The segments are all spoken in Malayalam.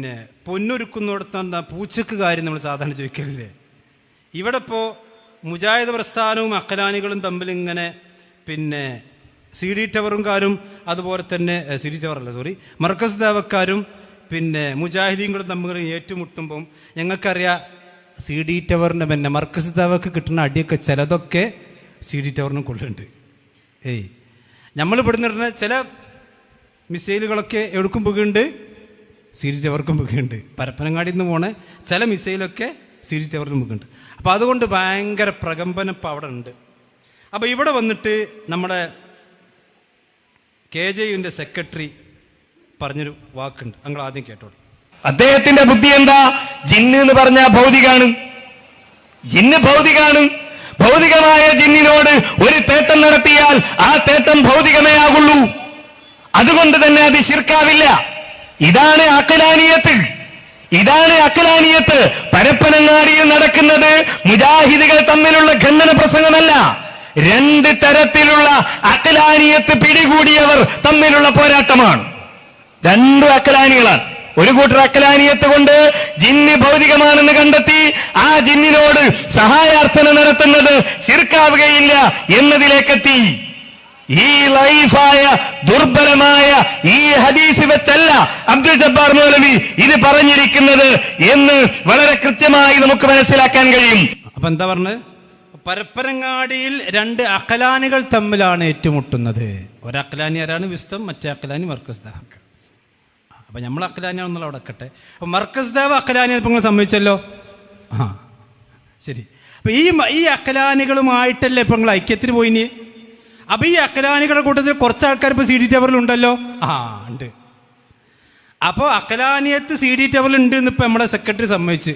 പിന്നെ പൊന്നൊരുക്കുന്നിടത്ത് പൂച്ചക്ക് കാര്യം നമ്മൾ സാധാരണ ചോദിക്കലില്ലേ? ഇവിടെ ഇപ്പോൾ മുജാഹിദ് പ്രസ്ഥാനവും അഖലാനികളും തമ്മിൽ ഇങ്ങനെ പിന്നെ സി ഡി ടവറുംകാരും അതുപോലെ തന്നെ മർക്കസ് ദാവക്കാരും പിന്നെ മുജാഹിദീങ്ങളും തമ്മിൽ ഏറ്റുമുട്ടുമ്പം ഞങ്ങൾക്കറിയാം സി ഡി ടവറിൻ്റെ പിന്നെ മർക്കസ് ദാവക്ക് കിട്ടുന്ന അടിയൊക്കെ ചിലതൊക്കെ സി ഡി ടവറിനും കൊള്ളുന്നുണ്ട്. നമ്മൾ ഇവിടുന്ന് ചില മിസൈലുകളൊക്കെ എവിടേക്കും പോകുന്നുണ്ട്, സി ഡി ടവർക്കും പോകുന്നുണ്ട്. പരപ്പനങ്ങാടിയിൽ നിന്ന് പോണ ചില മിസൈലൊക്കെ സി ഡി ടവറിനും പോകുന്നുണ്ട്. അപ്പോൾ അതുകൊണ്ട് ഭയങ്കര പ്രകമ്പനം ഇപ്പോൾ അവിടെ ഉണ്ട്. അപ്പോൾ ഇവിടെ വന്നിട്ട് നമ്മുടെ KJUവിൻ്റെ സെക്രട്ടറി പറഞ്ഞൊരു വാക്കുണ്ട്, നിങ്ങൾ ആദ്യം കേട്ടോളൂ. അദ്ദേഹത്തിന്റെ ബുദ്ധി എന്താ? ജിന്ന് എന്ന് പറഞ്ഞാൽ ഭൗതികാണ്. ജിന്ന് ഭൗതികാണ്. ഭൗതികമായ ജിന്നിനോട് ഒരു തേട്ടം നടത്തിയാൽ ആ തേട്ടം ഭൗതികമേ ആകുള്ളൂ. അതുകൊണ്ട് തന്നെ അത് ശിർക്കാവില്ല. ഇതാണ് അഖലാനിയത്ത്. ഇതാണ് അഖലാനിയത്ത്. പരപ്പനങ്ങാടിയിൽ നടക്കുന്നത് മുജാഹിദുകൾ തമ്മിലുള്ള ഖണ്ഡന പ്രസംഗമല്ല. രണ്ട് തരത്തിലുള്ള അഖലാനിയത്ത് പിടികൂടിയവർ തമ്മിലുള്ള പോരാട്ടമാണ്. രണ്ട് അഖലാനികളാണ്. ഒരു കൂട്ടർ അഖലാനിയത്ത് കൊണ്ട് ജിന്ന് ഭൗതികമാണെന്ന് കണ്ടെത്തി ആ ജിന്നിനോട് സഹായാർത്ഥന നടത്തുന്നത് ശിർക്കാവുകയില്ല എന്നതിലേക്കെത്തി. ഈ ലൈഫായ ദുർബലമായ ഈ ഹദീസ് വെച്ചല്ല അബ്ദുൽ ജബ്ബാർ മൗലവി ഇത് പറഞ്ഞിരിക്കുന്നത് എന്ന് വളരെ കൃത്യമായി നമുക്ക് മനസ്സിലാക്കാൻ കഴിയും. അപ്പൊ എന്താ പറഞ്ഞത്? പരപ്പനങ്ങാടിയിൽ രണ്ട് അഖലാനികൾ തമ്മിലാണ് ഏറ്റുമുട്ടുന്നത്. ഒരു അഖലാനി ആരാണ്? വിസ്തം. മറ്റേ അഖലാനി മർക്കസ് ദാവക്ക്. അപ്പൊ നമ്മൾ അഖലാനിയാണെന്നുള്ള അവിടെ വെക്കട്ടെ. അപ്പൊ മർക്കസ് ദാവ അഖലാനി ഇപ്പൊ നിങ്ങൾ സമ്മതിച്ചല്ലോ. ശരി. അപ്പൊ ഈ അഖലാനികളുമായിട്ടല്ലേ ഇപ്പൊ നിങ്ങൾ ഐക്യത്തിന് പോയിനി? അപ്പൊ ഈ അഖലാനികളുടെ കൂട്ടത്തിൽ കുറച്ച് ആൾക്കാർ ഇപ്പൊ സി ഡി ടവറിലുണ്ടല്ലോ. ഉണ്ട്. അപ്പോൾ അഖലാനിയത്ത് സി ഡി ടവറിൽ ഉണ്ട് എന്ന് ഇപ്പൊ നമ്മുടെ സെക്രട്ടറി സമ്മതിച്ച്.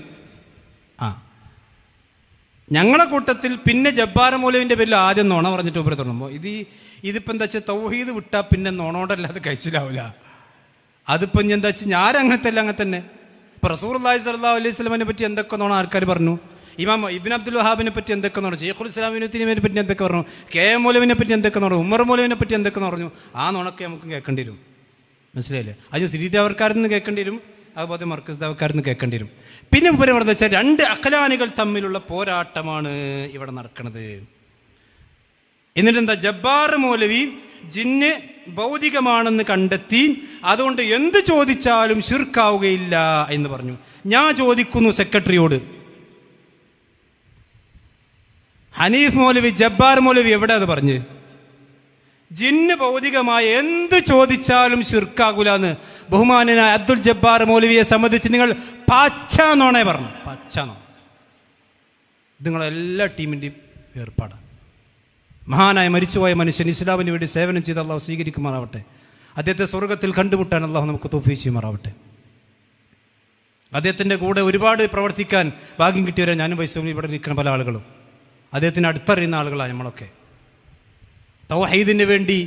ഞങ്ങളെ കൂട്ടത്തിൽ പിന്നെ ജബ്ബാർ മൗലവിൻ്റെ പേരിൽ ആദ്യം നുണ പറഞ്ഞിട്ട് ഉപരി തുടങ്ങുമ്പോൾ ഇതിപ്പോൾ എന്താ വെച്ചാൽ തൗഹീദ് വിട്ടാൽ പിന്നെ നുണോണ്ടല്ലാതെ കഴിച്ചിലാവില്ല. അതിപ്പോൾ ഇനി എന്താ വെച്ചാൽ ഞാൻ അങ്ങനെ തന്നെ. ഇപ്പോൾ റസൂലുള്ളാഹി സ്വല്ലല്ലാഹു അലൈഹി വസല്ലമയെ പറ്റി എന്തൊക്കെ നുണ ആൾക്കാർ പറഞ്ഞു, ഇമാം ഇബ്നു അബ്ദുൽ വഹാബിനെ പറ്റി എന്തൊക്കെ നുണ, ശൈഖുൽ ഇസ്ലാം ഇബ്നു തൈമിയയെ പറ്റി എന്തൊക്കെ പറഞ്ഞു, KM മൗലവിനെ പറ്റി എന്തൊക്കെ നുണ, ഉമർ മൗലവിനെ പറ്റി എന്തൊക്കെ പറഞ്ഞു. ആ നുണക്കെ നമുക്ക് കേൾക്കേണ്ടി വരും. മനസ്സിലായില്ലേ? അത് സി ഡി ടവർക്കാരിൽ നിന്ന് കേൾക്കേണ്ടി വരും, അതുപോലെ മർക്കസ് ദാവക്കാരിൽ നിന്ന് കേൾക്കേണ്ടി വരും. പിന്നെ ഇവരെ പറഞ്ഞ വെച്ചാൽ രണ്ട് അഖലാനികൾ തമ്മിലുള്ള പോരാട്ടമാണ് ഇവിടെ നടക്കുന്നത്. എന്നിട്ട് എന്താ? ജബ്ബാർ മൗലവി ജിന്ന് ഭൗതികമാണെന്ന് കണ്ടെത്തി, അതുകൊണ്ട് എന്ത് ചോദിച്ചാലും ശിർക്കാവുകയില്ല എന്ന് പറഞ്ഞു. ഞാൻ ചോദിക്കുന്നു സെക്രട്ടറിയോട്, ഹനീഫ് മൗലവി ജബ്ബാർ മൗലവി എവിടെ അത് പറഞ്ഞ്? ജിന്ന് ഭൗതികമായ എന്ത് ചോദിച്ചാലും ശിർക്കാകൂലെന്ന് ബഹുമാനനായ അബ്ദുൽ ജബ്ബാർ മൗലവിയെ സംബന്ധിച്ച് നിങ്ങൾ പച്ചാന്നോണേ പറഞ്ഞു. പച്ചാന്നോ? ഇത് നിങ്ങളെല്ലാ ടീമിൻ്റെയും ഏർപ്പാടാണ്. മഹാനായ മരിച്ചുപോയ മനുഷ്യൻ ഇസ്ലാമിന് വേണ്ടി സേവനം ചെയ്ത് അള്ളാഹു സ്വീകരിക്കുമാറാവട്ടെ. അദ്ദേഹത്തെ സ്വർഗത്തിൽ കണ്ടുമുട്ടാൻ അള്ളാഹു നമുക്ക് തൗഫീഖ് ചെയ്യുമാറാവട്ടെ. അദ്ദേഹത്തിൻ്റെ കൂടെ ഒരുപാട് പ്രവർത്തിക്കാൻ ഭാഗ്യം കിട്ടിയവരെ ഞാനും വൈസവും ഇവിടെ നിൽക്കുന്ന പല ആളുകളും അദ്ദേഹത്തിന് അടുത്തറിയുന്ന ആളുകളാണ് നമ്മളൊക്കെ. തൗഹീദിന് വേണ്ടി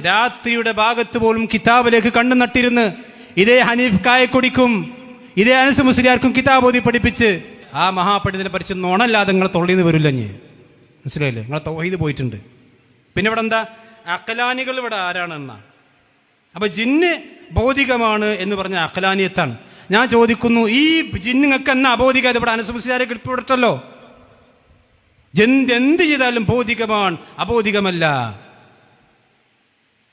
രാത്രിയുടെ ഭാഗത്ത് പോലും കിതാബിലേക്ക് കണ്ണു നട്ടിരുന്ന് ഇതേ ഹനീഫ് കായക്കൊടിക്കും ഇതേ അനസ് മുസ്ലിയാർക്കും കിതാബ് ഓതി പഠിപ്പിച്ച് ആ മഹാപണ്ഡിതനെ പഠിച്ച് നോണല്ലാതെ നിങ്ങളെ തൊള്ളിന്ന് വരില്ല. മനസ്സിലായില്ലേ? നിങ്ങളെ തൗഹീദ് പോയിട്ടുണ്ട്. പിന്നെ ഇവിടെ എന്താ? അഖലാനികൾ ഇവിടെ ആരാണെന്നാ? അപ്പൊ ജിന്ന് ഭൗതികമാണ് എന്ന് പറഞ്ഞ അഖലാനിയത്താണ്. ഞാൻ ചോദിക്കുന്നു, ഈ ജിന്നുങ്ങൾക്ക് എന്നാ അബോധികാതെ ഇവിടെ അനസ് മുസ്ലിയാരെ കിട്ടിവിടട്ടല്ലോ. എന്ത് ചെയ്താലും ഭൗതികമാണ്, അബോധികമല്ല.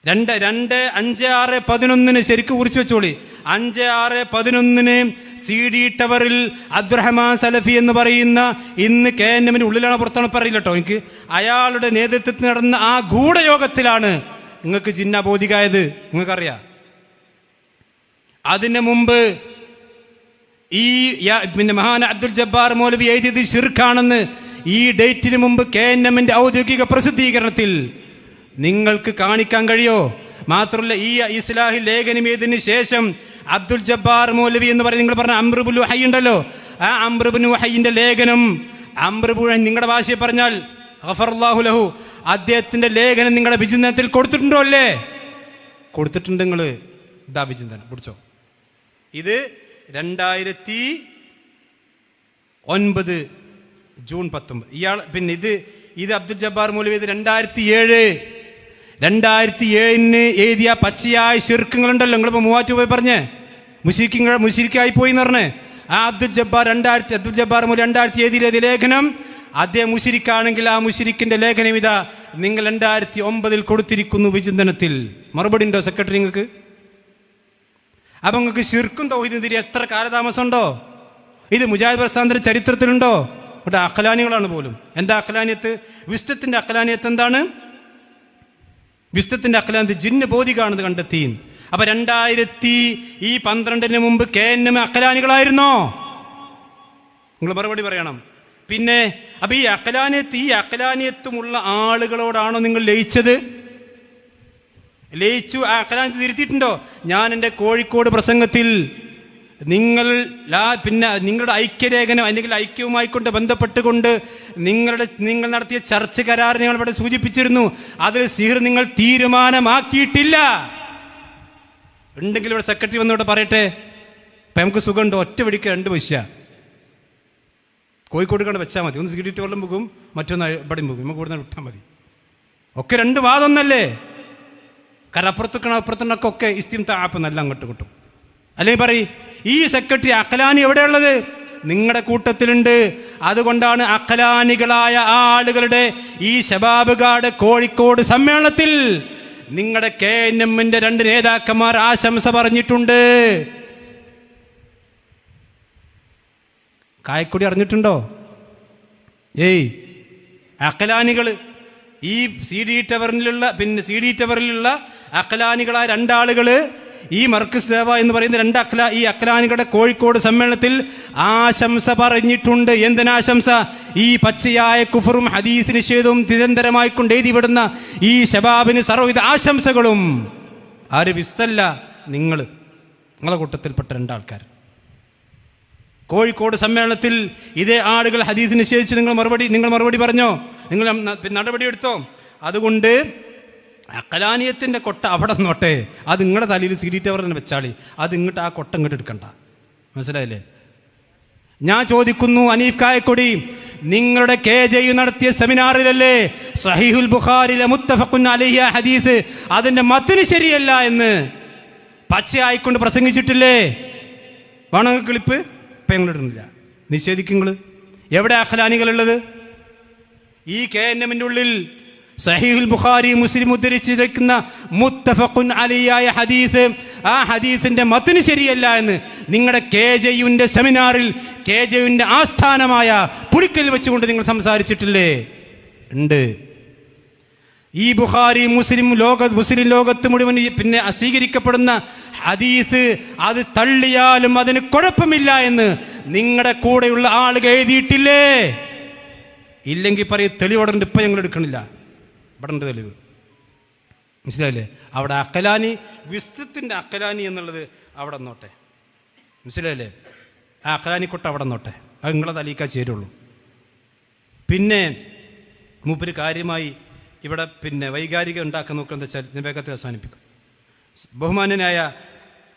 2/5/6/11 ശരിക്കും കുറിച്ച് വെച്ചോളി. 5/6/11 സി ഡി ടവറിൽ അബ്ദുറഹ്മാൻ സലഫി എന്ന് പറയുന്ന, ഇന്ന് KNM ഉള്ളിലാണ് പുറത്താണ് പറയില്ല കേട്ടോ എനിക്ക്, അയാളുടെ നേതൃത്വത്തിൽ നടന്ന ആ ഗൂഢയോഗത്തിലാണ് നിങ്ങൾക്ക് ജിന്ന ബോധികായത്. നിങ്ങൾക്കറിയാം. അതിന് മുമ്പ് ഈ പിന്നെ മഹാൻ അബ്ദുൽ ജബ്ബാർ മൗലവി എഴുതിയത് ശിർക്കാണെന്ന് ഈ ഡേറ്റിന് മുമ്പ് KNM ഔദ്യോഗിക പ്രസിദ്ധീകരണത്തിൽ നിങ്ങൾക്ക് കാണിക്കാൻ കഴിയോ? മാത്രമല്ല, ഈ ഇസ്ലാഹി ലേഖനം ഏതിന് ശേഷം അബ്ദുൽ ജബ്ബാർ മൗലവി എന്ന് പറയുന്നത് നിങ്ങൾ പറഞ്ഞ അംർ ഇബ്നു വഹയ് ഉണ്ടല്ലോ, ആ അംർ ഇബ്നു വഹയിന്റെ ലേഖനം, അംർ ഇബ്നു വഹയ് നിങ്ങളുടെ ഭാഷയിൽ പറഞ്ഞാൽ ഗഫറല്ലാഹു ലഹു, അദ്ദേഹത്തിന്റെ ലേഖനം നിങ്ങളുടെ വിചിന്തനത്തിൽ കൊടുത്തിട്ടുണ്ടോ? അല്ലേ? കൊടുത്തിട്ടുണ്ട്. നിങ്ങൾ ഇതാ വിചിന്തനം പിടിച്ചോ. ഇത് 2009 ജൂൺ 19. ഇയാൾ പിന്നെ ഇത് അബ്ദുൽ ജബ്ബാർ മൗലവി 2007. 2007 എഴുതിയ പച്ചയായ ശിർക്കുകളുണ്ടല്ലോ, നിങ്ങളിപ്പോൾ മൂവാറ്റു പോയി പറഞ്ഞേ മുശിരിക്കായി പോയി എന്ന് പറഞ്ഞേ. ആ അബ്ദുൽ ജബ്ബാർ മൂലം 2007 എഴുതിയ ലേഖനം, അദ്ദേഹം മുശിരിക്കാണെങ്കിൽ ആ മുശിരിക്കിന്റെ ലേഖനം ഇതാ നിങ്ങൾ 2009 കൊടുത്തിരിക്കുന്നു വിചിന്തനത്തിൽ. മറുപടി ഉണ്ടോ സെക്രട്ടറി നിങ്ങൾക്ക്? അപ്പൊ നിങ്ങൾക്ക് ശിർക്കും തൗഹീദും തിരി എത്ര കാലതാമസം ഉണ്ടോ? ഇത് മുജാഹിദ് പ്രസ്ഥാനത്തിന്റെ ചരിത്രത്തിലുണ്ടോ? ഇവിടെ അഖലാനികളാണ് പോലും. എന്താ അഖലാനിയത്ത്? വിസ്തത്തിന്റെ അഖലാനിയത്ത് എന്താണ്? വിസ്തത്തിന്റെ അഖലാനിയത്ത് ജിന്ന് ബോധികാണെന്ന് കണ്ടെത്തി. അപ്പൊ 2012 മുമ്പ് KNM അഖലാനികളായിരുന്നോ? നിങ്ങൾ മറുപടി പറയണം. പിന്നെ അപ്പൊ ഈ അഖലാനിയത്തുമുള്ള ആളുകളോടാണോ നിങ്ങൾ ലയിച്ചത്? ലയിച്ചു? ആ അഖലാനിയത്ത് തിരുത്തിയിട്ടുണ്ടോ? ഞാൻ എൻ്റെ കോഴിക്കോട് പ്രസംഗത്തിൽ നിങ്ങളുടെ ഐക്യലേഖനം അല്ലെങ്കിൽ ഐക്യവുമായിക്കൊണ്ട് ബന്ധപ്പെട്ടുകൊണ്ട് നിങ്ങൾ നടത്തിയ ചർച്ച കരാർ ഞങ്ങൾ ഇവിടെ സൂചിപ്പിച്ചിരുന്നു. അതിൽ സിഹർ നിങ്ങൾ തീരുമാനമാക്കിയിട്ടില്ല. ഉണ്ടെങ്കിൽ ഇവിടെ സെക്രട്ടറി വന്നിവിടെ പറയട്ടെ. ഇപ്പം നമുക്ക് സുഖമുണ്ടോ? ഒറ്റ വെടിക്ക് 2 പൈസ കോഴിക്കോട് കണ്ട് വെച്ചാൽ മതി. ഒന്ന് സിഗരറ്റ് വെള്ളം പോകും, മറ്റൊന്ന് ഇവിടെയും പോകും. നമുക്ക് ഇവിടെ വിട്ടാൽ മതി. ഒക്കെ 2 വാദമൊന്നല്ലേ? കാരണം അപ്പുറത്തുണ്ടൊക്കെ ഇസ്തിംതാഅപ്പ് നല്ല അങ്ങോട്ട് കിട്ടും. അല്ലെങ്കിൽ പറയും ഈ സെക്രട്ടറി അഖലാനി എവിടെയുള്ളത്? നിങ്ങളുടെ കൂട്ടത്തിലുണ്ട്. അതുകൊണ്ടാണ് അഖലാനികളായ ആളുകളുടെ ഈ ശബാബുകാട് കോഴിക്കോട് സമ്മേളനത്തിൽ നിങ്ങളുടെ KNMന്റെ 2 നേതാക്കന്മാർ ആശംസ പറഞ്ഞിട്ടുണ്ട്. കായക്കൊടി അറിഞ്ഞിട്ടുണ്ടോ? അഖലാനികൾ ഈ CD ടവറിലുള്ള അഖലാനികളായ 2 ആളുകൾ ഈ മർക്കസ് ദേവ എന്ന് പറയുന്ന ഈ അഖലാനികളുടെ കോഴിക്കോട് സമ്മേളനത്തിൽ ആശംസ പറഞ്ഞിട്ടുണ്ട്. എന്തിനാശംസ? ഈ പച്ചയായ കുഫറും ഹദീസ് നിഷേധവും നിരന്തരമായി കൊണ്ട് എഴുതിവിടുന്ന ഈ ശബാബിന് സർവ്വവിധ ആശംസകളും. ആര്? വിസ്തല്ല, നിങ്ങളെ കൂട്ടത്തിൽപ്പെട്ട 2 ആൾക്കാർ കോഴിക്കോട് സമ്മേളനത്തിൽ ഇതേ ആളുകൾ ഹദീസ് നിഷേധിച്ച് നിങ്ങൾ മറുപടി പറഞ്ഞോ? നിങ്ങൾ നടപടി എടുത്തോ? അതുകൊണ്ട് അഖലാനിയത്തിൻ്റെ കൊട്ട അവിടെ നോട്ടെ, അത് നിങ്ങളുടെ തലയിൽ CD ടവർ തന്നെ വെച്ചാളി. അത് ഇങ്ങോട്ട് ആ കൊട്ട ഇങ്ങോട്ട് എടുക്കണ്ട. മനസ്സിലായില്ലേ? ഞാൻ ചോദിക്കുന്നു അനീഫ് കായക്കൊടി, നിങ്ങളുടെ KJ നടത്തിയ സെമിനാറിലല്ലേ സഹീഹുൽ ബുഖാരിയിലെ മുത്തഫഖുൻ അലൈഹി ഹദീസ് അതിൻ്റെ മത്ന് ശരിയല്ല എന്ന് പച്ചയായിക്കൊണ്ട് പ്രസംഗിച്ചിട്ടില്ലേ? വേണമെങ്കിൽ ക്ലിപ്പ് ഇപ്പം ഞങ്ങൾ ഇടുന്നില്ല. നിഷേധിക്കുങ്ങൾ. എവിടെ അഖലാനികളുള്ളത്? ഈ KNMന്റെ ഉള്ളിൽ സഹീഹുൽ ബുഖാരി മുസ്ലിം ഉദ്ധരിച്ചിരിക്കുന്ന മുത്തഫഖുൻ അലൈഹി ഹദീസ്, ആ ഹദീസിന്റെ മത്ന് ശരിയല്ല എന്ന് നിങ്ങളുടെ KJയുടെ സെമിനാറിൽ KJയുടെ ആസ്ഥാനമായ പുളിക്കൽ വെച്ചുകൊണ്ട് നിങ്ങൾ സംസാരിച്ചിട്ടില്ലേ? ഉണ്ട്. ഈ ബുഖാരി മുസ്ലിം ലോകത്ത് മുഴുവൻ പിന്നെ സ്വീകരിക്കപ്പെടുന്ന ഹദീസ് അത് തള്ളിയാലും അതിന് കുഴപ്പമില്ല എന്ന് നിങ്ങളുടെ കൂടെയുള്ള ആളുകൾ എഴുതിയിട്ടില്ലേ? ഇല്ലെങ്കിൽ പറയും തെളിവോടുണ്ട്. ഇപ്പം ഞങ്ങൾ എടുക്കണില്ല. ഇവിടെ ഉണ്ട് തെളിവ്. മനസ്സിലായില്ലേ? അവിടെ അഖലാനി, വിസ്തത്തിൻ്റെ അഖലാനി എന്നുള്ളത് അവിടെ നോട്ടെ. മനസ്സിലായില്ലേ? ആ അഖലാനി കൊട്ട അവിടെ നോട്ടെ. അത് നിങ്ങളെ തലീക്കാ ചേരുള്ളൂ. പിന്നെ മൂപ്പര് കാര്യമായി ഇവിടെ പിന്നെ വൈകാരിക ഉണ്ടാക്കാൻ നോക്കുന്നത് വെച്ചാൽ ഞാൻ വേഗത്തിൽ അവസാനിപ്പിക്കും. ബഹുമാനനായ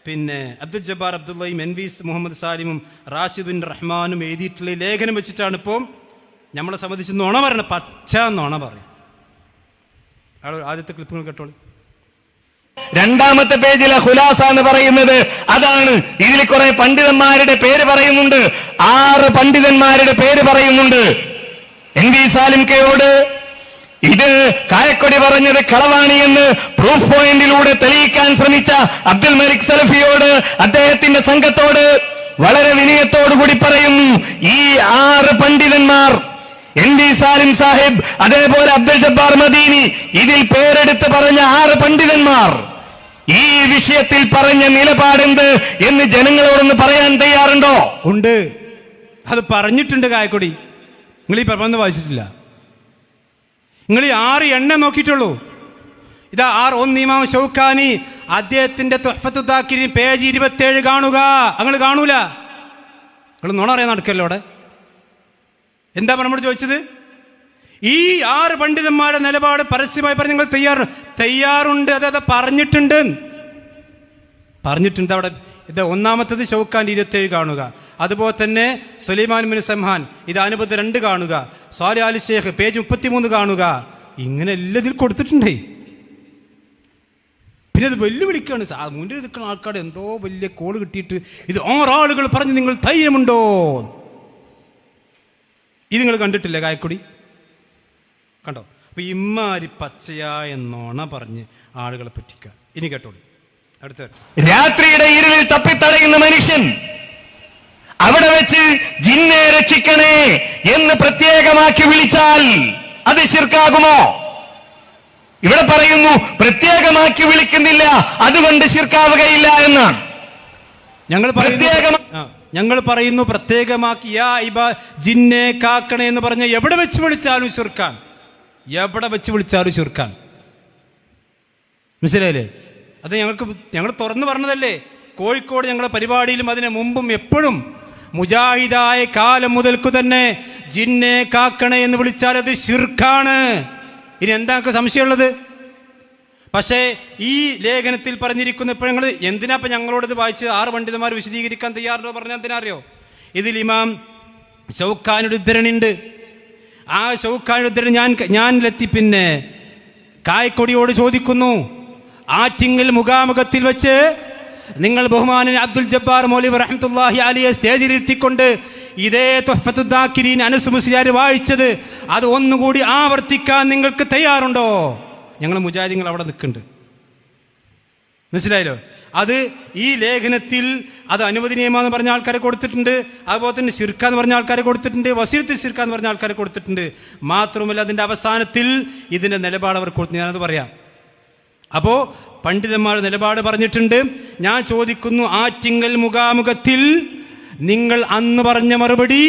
പിന്നെ അബ്ദുൽ ജബ്ബാർ അബ്ദുള്ളയും NV മുഹമ്മദ് സാലിമും റാഷിദ് ബിൻ റഹ്മാനും എഴുതിയിട്ടുള്ള ലേഖനം വെച്ചിട്ടാണ് ഇപ്പോൾ നമ്മളെ സംബന്ധിച്ച് നുണ പറയണം. പച്ച നുണ പറയും. ആദ്യത്തെ ക്ലിപ്പുകൾ കേട്ടോളൂ. 2ാമത്തെ പേജിലെ ഖുലാസ എന്ന് പറയുന്നത് അതാണ്. ഇതിൽ കുറെ പണ്ഡിതന്മാരുടെ പേര് പറയുന്നുണ്ട്. 6 പണ്ഡിതന്മാരുടെ പേര് പറയുന്നുണ്ട്. NV സാലിം കെയോട് ഇത് കായക്കൊടി പറഞ്ഞത് കളവാണി എന്ന് പ്രൂഫ് പോയിന്റിലൂടെ തെളിയിക്കാൻ ശ്രമിച്ച അബ്ദുൽ മലിക് സലഫിയോട്, അദ്ദേഹത്തിന്റെ സംഘത്തോട് വളരെ വിനയത്തോടുകൂടി പറയുന്നു, ഈ 6 പണ്ഡിതന്മാർ NV സാലിം സാഹിബ്, അതേപോലെ അബ്ദുൽ ജബ്ബാർ മദീനി, ഇതിൽ പേരെടുത്ത് പറഞ്ഞ 6 പണ്ഡിതന്മാർ ഈ വിഷയത്തിൽ പറഞ്ഞ നിലപാടെന്ത് എന്ന് ജനങ്ങളോടൊന്ന് പറയാൻ തയ്യാറുണ്ടോ? ഉണ്ട്. അത് പറഞ്ഞിട്ടുണ്ട് കായക്കൊടി. നിങ്ങൾ ഈ പ്രബന്ധം വായിച്ചിട്ടില്ല. നിങ്ങൾ ഈ 6 എണ്ണം നോക്കിയിട്ടുള്ളൂ. ഇതാ 1 ഇമാം ഷൗക്കാനി അദ്ദേഹത്തിന്റെ തുഹ്ഫത്തുൽ ദാക്കിരീൻ പേജ് 27 കാണുക. നിങ്ങൾ കാണൂല. നിങ്ങൾ നുണ അറിയാൻ നടക്കല്ലോ അവിടെ. എന്താ നമ്മൾ ചോദിച്ചത്? ഈ 6 പണ്ഡിതന്മാരുടെ നിലപാട് പരസ്യമായി പറഞ്ഞ് നിങ്ങൾ തയ്യാറുണ്ട്. അതെ പറഞ്ഞിട്ടുണ്ട്. അവിടെ ഇത് 1-ാമത്തത് ഷൗക്കാൻ്റെ 27 കാണുക. അതുപോലെ തന്നെ സുലൈമാൻ ബിൻ സംഹാൻ ഇത് അനുബന്ധ 2 കാണുക. സ്വാലിഹ് അലി ഷേഖ് പേജ് 33 കാണുക. ഇങ്ങനെ എല്ലാത്തിൽ കൊടുത്തിട്ടുണ്ടേ. പിന്നെ അത് വെല്ലുവിളിക്കാണ്. മുന്നിൽ നിൽക്കുന്ന ആൾക്കാരുടെ എന്തോ വലിയ കോള് കിട്ടിയിട്ട് ഇത് 6 ആളുകൾ പറഞ്ഞ് നിങ്ങൾ ധൈര്യമുണ്ടോ? ഇത് നിങ്ങൾ കണ്ടിട്ടില്ലേ കായക്കൊടി? കണ്ടോ? അപ്പൊ ഇമ്മാരി പച്ചയായ നോണ പറഞ്ഞ് ആളുകളെ പറ്റിക്കുക. ഇനി കേട്ടോളൂ. അടുത്ത രാത്രിയുടെ ഇരുളിൽ തപ്പിത്തടയുന്ന മനുഷ്യൻ അവിടെ വെച്ച് ജിന്നെ രക്ഷിക്കണേ എന്ന് പ്രത്യേകമാക്കി വിളിച്ചാൽ അത് ശിർക്കാകുമോ? ഇവിടെ പറയുന്നു പ്രത്യേകമാക്കി വിളിക്കുന്നില്ല, അതുകൊണ്ട് ശിർക്കാവുകയില്ല എന്നാണ്. ഞങ്ങൾ പറയുന്നു പ്രത്യേകമാക്കി ജിന്നെ കാക്കണേ എന്ന് പറഞ്ഞ എവിടെ വെച്ച് വിളിച്ചാലും ശിർക്കാൻ, എവിടെ വെച്ച് വിളിച്ചാലും ശിർക്കാൻ. മനസ്സിലായില്ലേ? അത് ഞങ്ങൾ തുറന്നു പറഞ്ഞതല്ലേ. കോഴിക്കോട് ഞങ്ങളുടെ പരിപാടിയിലും അതിന് മുമ്പും എപ്പോഴും മുജാഹിദായ കാലം മുതൽക്കു തന്നെ ജിന്നെ കാക്കണേ എന്ന് വിളിച്ചാൽ അത് ശിർക്കാണ്. ഇനി എന്താ സംശയമുള്ളത്? പക്ഷേ ഈ ലേഖനത്തിൽ പറഞ്ഞിരിക്കുന്ന ഇപ്പോൾ ഞങ്ങൾ എന്തിനാ ഇപ്പം ഞങ്ങളോടത് വായിച്ച് 6 പണ്ഡിതന്മാർ വിശദീകരിക്കാൻ തയ്യാറുണ്ടോ പറഞ്ഞാൽ എന്തിനാ അറിയോ? ഇതിൽ ഇമാം ഷൗക്കാനിയുടെ ഉദ്ധരണിയുണ്ട്. ആ ഷൗക്കാനിയുടെ ഉദ്ധരണി ഞാനിലെത്തി പിന്നെ കായക്കൊടിയോട് ചോദിക്കുന്നു, ആറ്റിങ്ങൽ മുഖാമുഖത്തിൽ വെച്ച് നിങ്ങൾ ബഹുമാനൻ അബ്ദുൽ ജബ്ബാർ മൗലവി റഹ്മത്തുള്ളാഹി അലൈഹി സ്റ്റേജിലിരുത്തിക്കൊണ്ട് ഇതേ തുഹ്ഫത്തുൽ ദാക്കിരീൻ അനസ് മുസ്ലിയാർ വായിച്ചത് അത് ഒന്നുകൂടി ആവർത്തിക്കാൻ നിങ്ങൾക്ക് തയ്യാറുണ്ടോ? ഞങ്ങൾ മുജാഹിദീങ്ങൾ അവിടെ നിൽക്കുന്നുണ്ട്. മനസ്സിലായല്ലോ? അത് ഈ ലേഖനത്തിൽ അത് അനുവദനീയമാണെന്ന് പറഞ്ഞ ആൾക്കാരെ കൊടുത്തിട്ടുണ്ട്. അതുപോലെ തന്നെ ശിർക്കാന്ന് പറഞ്ഞ ആൾക്കാരെ കൊടുത്തിട്ടുണ്ട്. വസീലത്തിൽ ശിർക്കാന്ന് പറഞ്ഞ ആൾക്കാരെ കൊടുത്തിട്ടുണ്ട്. മാത്രമല്ല അതിൻ്റെ അവസാനത്തിൽ ഇതിൻ്റെ നിലപാട് അവർ കൊടുത്തു. ഞാനത് പറയാം. അപ്പോൾ പണ്ഡിതന്മാർ നിലപാട് പറഞ്ഞിട്ടുണ്ട്. ഞാൻ ചോദിക്കുന്നു, ആറ്റിങ്ങൽ മുഖാമുഖത്തിൽ നിങ്ങൾ അന്ന് പറഞ്ഞ മറുപടി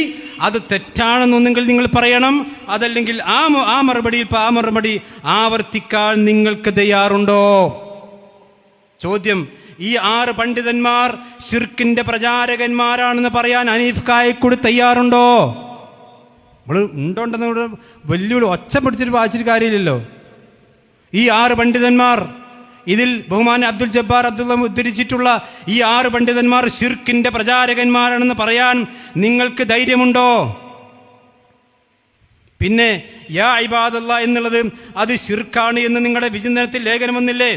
അത് തെറ്റാണെന്നൊന്നെങ്കിൽ നിങ്ങൾ പറയണം. അതല്ലെങ്കിൽ ആ മറുപടി ആവർത്തിക്കാൻ നിങ്ങൾക്ക് തയ്യാറുണ്ടോ? ചോദ്യം. ഈ 6 പണ്ഡിതന്മാർ ശിർക്കിന്റെ പ്രചാരകന്മാരാണെന്ന് പറയാൻ ഹനീഫ് കായക്കൊടി തയ്യാറുണ്ടോ? നമ്മൾ ഉണ്ടോണ്ടെന്ന് വെല്ലുവിളി ഒച്ച പിടിച്ചിട്ട് വായിച്ചിട്ട് കാര്യമില്ലല്ലോ. ഈ 6 പണ്ഡിതന്മാർ, ഇതിൽ ബഹുമാൻ അബ്ദുൽ ജബ്ബാർ അബ്ദുള്ള ഉദ്ധരിച്ചിട്ടുള്ള ഈ 6 പണ്ഡിതന്മാർ ശിർക്കിന്റെ പ്രചാരകന്മാരാണെന്ന് പറയാൻ നിങ്ങൾക്ക് ധൈര്യമുണ്ടോ? പിന്നെ യാ ഇബാദല്ലാഹ് എന്നുള്ളത് അത് ശിർക്കാണ് എന്ന് നിങ്ങളുടെ വിചിന്തനത്തിൽ ലേഖനം വന്നില്ലേ?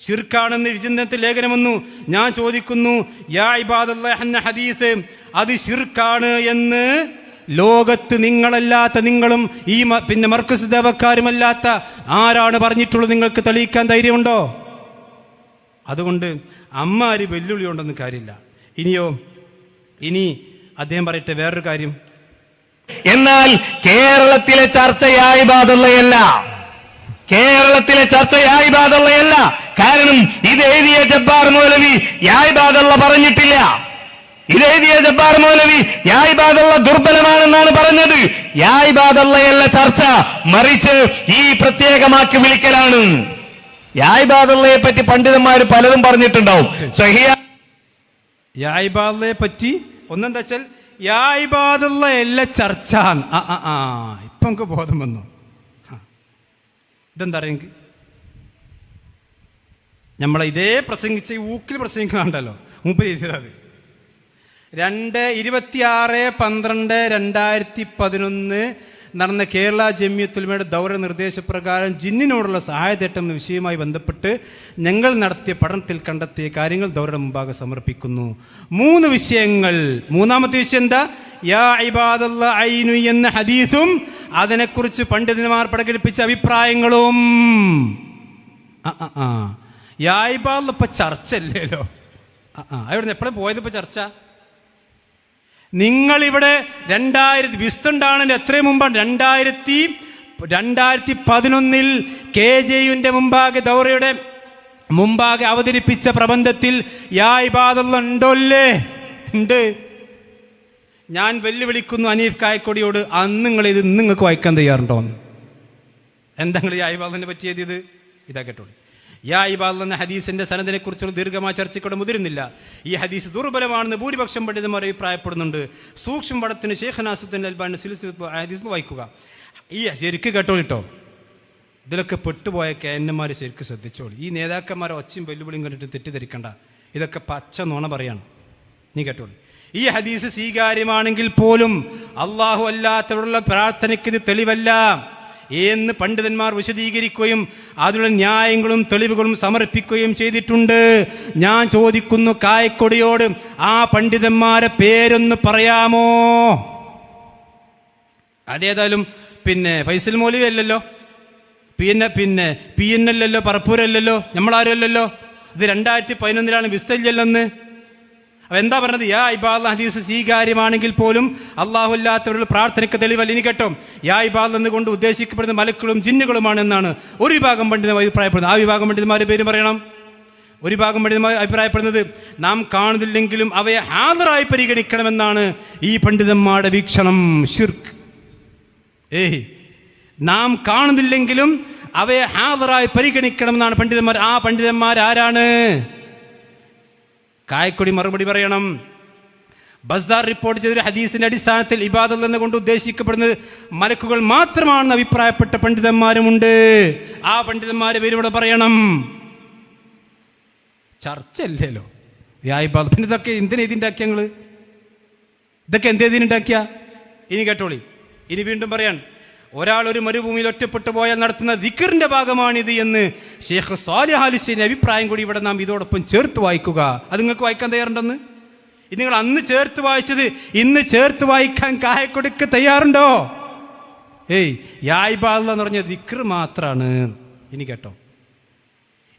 ശിർക്കാണെന്ന് വിചിന്തനത്തിൽ ലേഖനം വന്നു. ഞാൻ ചോദിക്കുന്നു, യാ ഇബാദല്ലാഹ് എന്ന ഹദീസ് അത് ശിർക്കാണ് എന്ന് ലോകത്ത് നിങ്ങളല്ലാത്ത, നിങ്ങളും ഈ പിന്നെ മർക്കസ് ദേവക്കാരുമല്ലാത്ത ആരാണ് പറഞ്ഞിട്ടുള്ളത്? നിങ്ങൾക്ക് തെളിയിക്കാൻ ധൈര്യമുണ്ടോ? അതുകൊണ്ട് അമ്മാര് വെല്ലുവിളി ഉണ്ടെന്ന് കാര്യമില്ല. ഇനി അദ്ദേഹം പറയട്ടെ വേറൊരു കാര്യം. എന്നാൽ കേരളത്തിലെ ചർച്ച യാ ഇബാദുള്ളയല്ല, കേരളത്തിലെ ചർച്ച യാ ഇബാദുള്ളയല്ല. കാരണം ഇത് എഴുതിയ ജബ്ബാർ മൗലവി യാ ഇബാദുള്ള പറഞ്ഞിട്ടില്ല. ഇതെഴുതിയ ജബ്ബാർ മൗലവി യാ ഇബാദുള്ള ദുർബലമാണെന്നാണ് പറഞ്ഞത്. യാ ഇബാദുള്ളയല്ല ചർച്ച, മറിച്ച് ഈ പ്രത്യേകമാക്കി വിളിക്കലാണ്. യാ ഇബാദുള്ളയെ പറ്റി പണ്ഡിതന്മാർ പലതും പറഞ്ഞിട്ടുണ്ടാവും. യാ ഇബാദുള്ളയെ പറ്റി ഒന്നെന്താ വെച്ചാൽ യാ ഇബാദുള്ളയല്ല ചർച്ച. ഇപ്പൊ നമുക്ക് ബോധം വന്നു. ഇതെന്താ അറിയെങ്കിൽ നമ്മളെ ഇതേ പ്രസംഗിച്ച ഊക്കിൽ പ്രസംഗിക്കണുണ്ടല്ലോ മുമ്പ് ചെയ്തത്. 26/12/2011 നടന്ന കേരള ജമിയത്തുൽമയുടെ ദൗറ നിർദ്ദേശപ്രകാരം ജിന്നിനോടുള്ള സഹായതേട്ടം എന്ന വിഷയവുമായി ബന്ധപ്പെട്ട് ഞങ്ങൾ നടത്തിയ പഠനത്തിൽ കണ്ടെത്തിയ കാര്യങ്ങൾ ദൗറയുടെ മുമ്പാകെ സമർപ്പിക്കുന്നു. 3 വിഷയങ്ങൾ. മൂന്നാമത്തെ വിഷയം എന്താ? യാ ഇബാദല്ലാഹ് ഐനു എന്ന ഹദീസും അതിനെക്കുറിച്ച് പണ്ഡിതന്മാർ പ്രകടിപ്പിച്ച അഭിപ്രായങ്ങളും. യാ ഇബാദല്ലാഹ് ഇപ്പൊ ചർച്ച അല്ലല്ലോ. അവിടെ എപ്പോഴും പോയത് ഇപ്പൊ ചർച്ച? നിങ്ങളിവിടെ 2000 വിസ്തുണ്ടാണെന്ന് എത്രയും മുമ്പാണ് 2011 KJUവിന്റെ മുമ്പാകെ ദൗറയുടെ മുമ്പാകെ അവതരിപ്പിച്ച പ്രബന്ധത്തിൽ യാ ഇബാദല്ലാഹ് ഉണ്ടോല്ലേ? ഉണ്ട്. ഞാൻ വെല്ലുവിളിക്കുന്നു ഹനീഫ് കായക്കൊടിയോട്, അന്ന് നിങ്ങൾ ഇത് നിങ്ങൾക്ക് വായിക്കാൻ തയ്യാറുണ്ടോന്ന്? എന്താ നിങ്ങൾ യാ ഇബാദല്ലാഹിനെ പറ്റി എഴുതിയത്? ഇതാ കേട്ടോളൂ. യാ ഇബാദല്ലാഹ് എന്ന ഹദീസിന്റെ സനദിനെ കുറിച്ചുള്ള ദീർഘമായ ചർച്ചയ്ക്കൂടെ മുതിരുന്നില്ല. ഈ ഹദീസ് ദുർബലമാണെന്ന് ഭൂരിപക്ഷം പണ്ഡിതന്മാർ അഭിപ്രായപ്പെടുന്നുണ്ട്. സൂക്ഷ്മ പഠനത്തിന് ശൈഖ് നാസിറുദ്ദീൻ അൽബാനി സിൽസിലത്തുൽ ഹദീസ് വായിക്കുക. ഈ ശരിക്ക് കേട്ടോളിട്ടോ, ഇതിലൊക്കെ പെട്ടുപോയ കേന്നന്മാർ ശരിക്കും ശ്രദ്ധിച്ചോളൂ. ഈ നേതാക്കന്മാരെ ഒച്ചയും വെല്ലുവിളിയും കണ്ടിട്ട് തെറ്റിദ്ധരിക്കണ്ട. ഇതൊക്കെ പച്ച നുണ പറയാണ്. നീ കേട്ടോളൂ. ഈ ഹദീസ് സ്വീകാര്യമാണെങ്കിൽ പോലും അള്ളാഹു അല്ലാത്തവരുള്ള പ്രാർത്ഥനയ്ക്ക് ഇത് തെളിവല്ല. എന്ന് പണ്ഡിതന്മാർ വിശദീകരിക്കുകയും അതിലുള്ള ന്യായങ്ങളും തെളിവുകളും സമർപ്പിക്കുകയും ചെയ്തിട്ടുണ്ട്. ഞാൻ ചോദിക്കുന്നു കായക്കൊടിയോട്, ആ പണ്ഡിതന്മാരെ പേരൊന്ന് പറയാമോ? അതേതായാലും ഫൈസൽ മൗലവി അല്ലല്ലോ, പി എൻ അല്ലല്ലോ, പറപ്പൂരല്ലല്ലോ, നമ്മളാരും അല്ലല്ലോ. ഇത് 2011 വിസ്തല്യല്ലെന്ന്. അപ്പം എന്താ പറഞ്ഞത്? യാ ഇബാദ് ഹദീസ് സ്വീകാര്യമാണെങ്കിൽ പോലും അള്ളാഹു അല്ലാത്തവരുടെ പ്രാർത്ഥനയ്ക്ക് തെളിവല്ല. ഇനി കേട്ടോ, യാ ഇബാദ് എന്നുകൊണ്ട് ഉദ്ദേശിക്കപ്പെടുന്ന മലക്കുകളും ജിന്നുകളുമാണ് എന്നാണ് ഒരു വിഭാഗം പണ്ഡിതന്മാർ അഭിപ്രായപ്പെടുന്നത്. ആ വിഭാഗം പണ്ഡിതന്മാരുടെ പേര് പറയണം. ഒരു ഭാഗം പണ്ഡിതന്മാർ അഭിപ്രായപ്പെടുന്നത് നാം കാണുന്നില്ലെങ്കിലും അവയെ ഹാദറായി പരിഗണിക്കണമെന്നാണ് ഈ പണ്ഡിതന്മാരുടെ വീക്ഷണം. ശിർക്ക്. നാം കാണുന്നില്ലെങ്കിലും അവയെ ഹാദറായി പരിഗണിക്കണമെന്നാണ് പണ്ഡിതന്മാർ. ആ പണ്ഡിതന്മാർ ആരാണ്? കായക്കൊടി മറുപടി പറയണം. ബസാർ റിപ്പോർട്ട് ചെയ്തൊരു ഹദീസിന്റെ അടിസ്ഥാനത്തിൽ ഇബാദത്ത് എന്നുകൊണ്ട് ഉദ്ദേശിക്കപ്പെടുന്നത് മലക്കുകൾ മാത്രമാണെന്ന് അഭിപ്രായപ്പെട്ട പണ്ഡിതന്മാരുമുണ്ട്. ആ പണ്ഡിതന്മാരെ പേരിവിടെ പറയണം. ചർച്ചയല്ലല്ലോ ഇബാദത്ത്. പിന്നെ ഇതൊക്കെ എന്തിനാ ഇതിണ്ടാക്കിയ ഞങ്ങള്? ഇതൊക്കെ എന്തേതിനുണ്ടാക്കിയ? ഇനി കേട്ടോളി. ഇനി വീണ്ടും പറയാൻ, ഒരാൾ ഒരു മരുഭൂമിയിൽ ഒറ്റപ്പെട്ടു പോയാൽ നടത്തുന്ന ദിക്റിന്റെ ഭാഗമാണിത് എന്ന് ഷെയ്ഖ് സാലിഹ് അൽ ഹുസൈനി അഭിപ്രായം കൂടി ഇവിടെ നാം ഇതോടൊപ്പം ചേർത്ത് വായിക്കുക. അത് നിങ്ങൾക്ക് വായിക്കാൻ തയ്യാറുണ്ടെന്ന്? ഇത് നിങ്ങൾ അന്ന് ചേർത്ത് വായിച്ചത് ഇന്ന് ചേർത്ത് വായിക്കാൻ കായക്കൊടുക്ക് തയ്യാറുണ്ടോ? യാ ഇബാദത്ത് എന്ന് പറഞ്ഞ ദിക്ർ മാത്രമാണ്. ഇനി കേട്ടോ,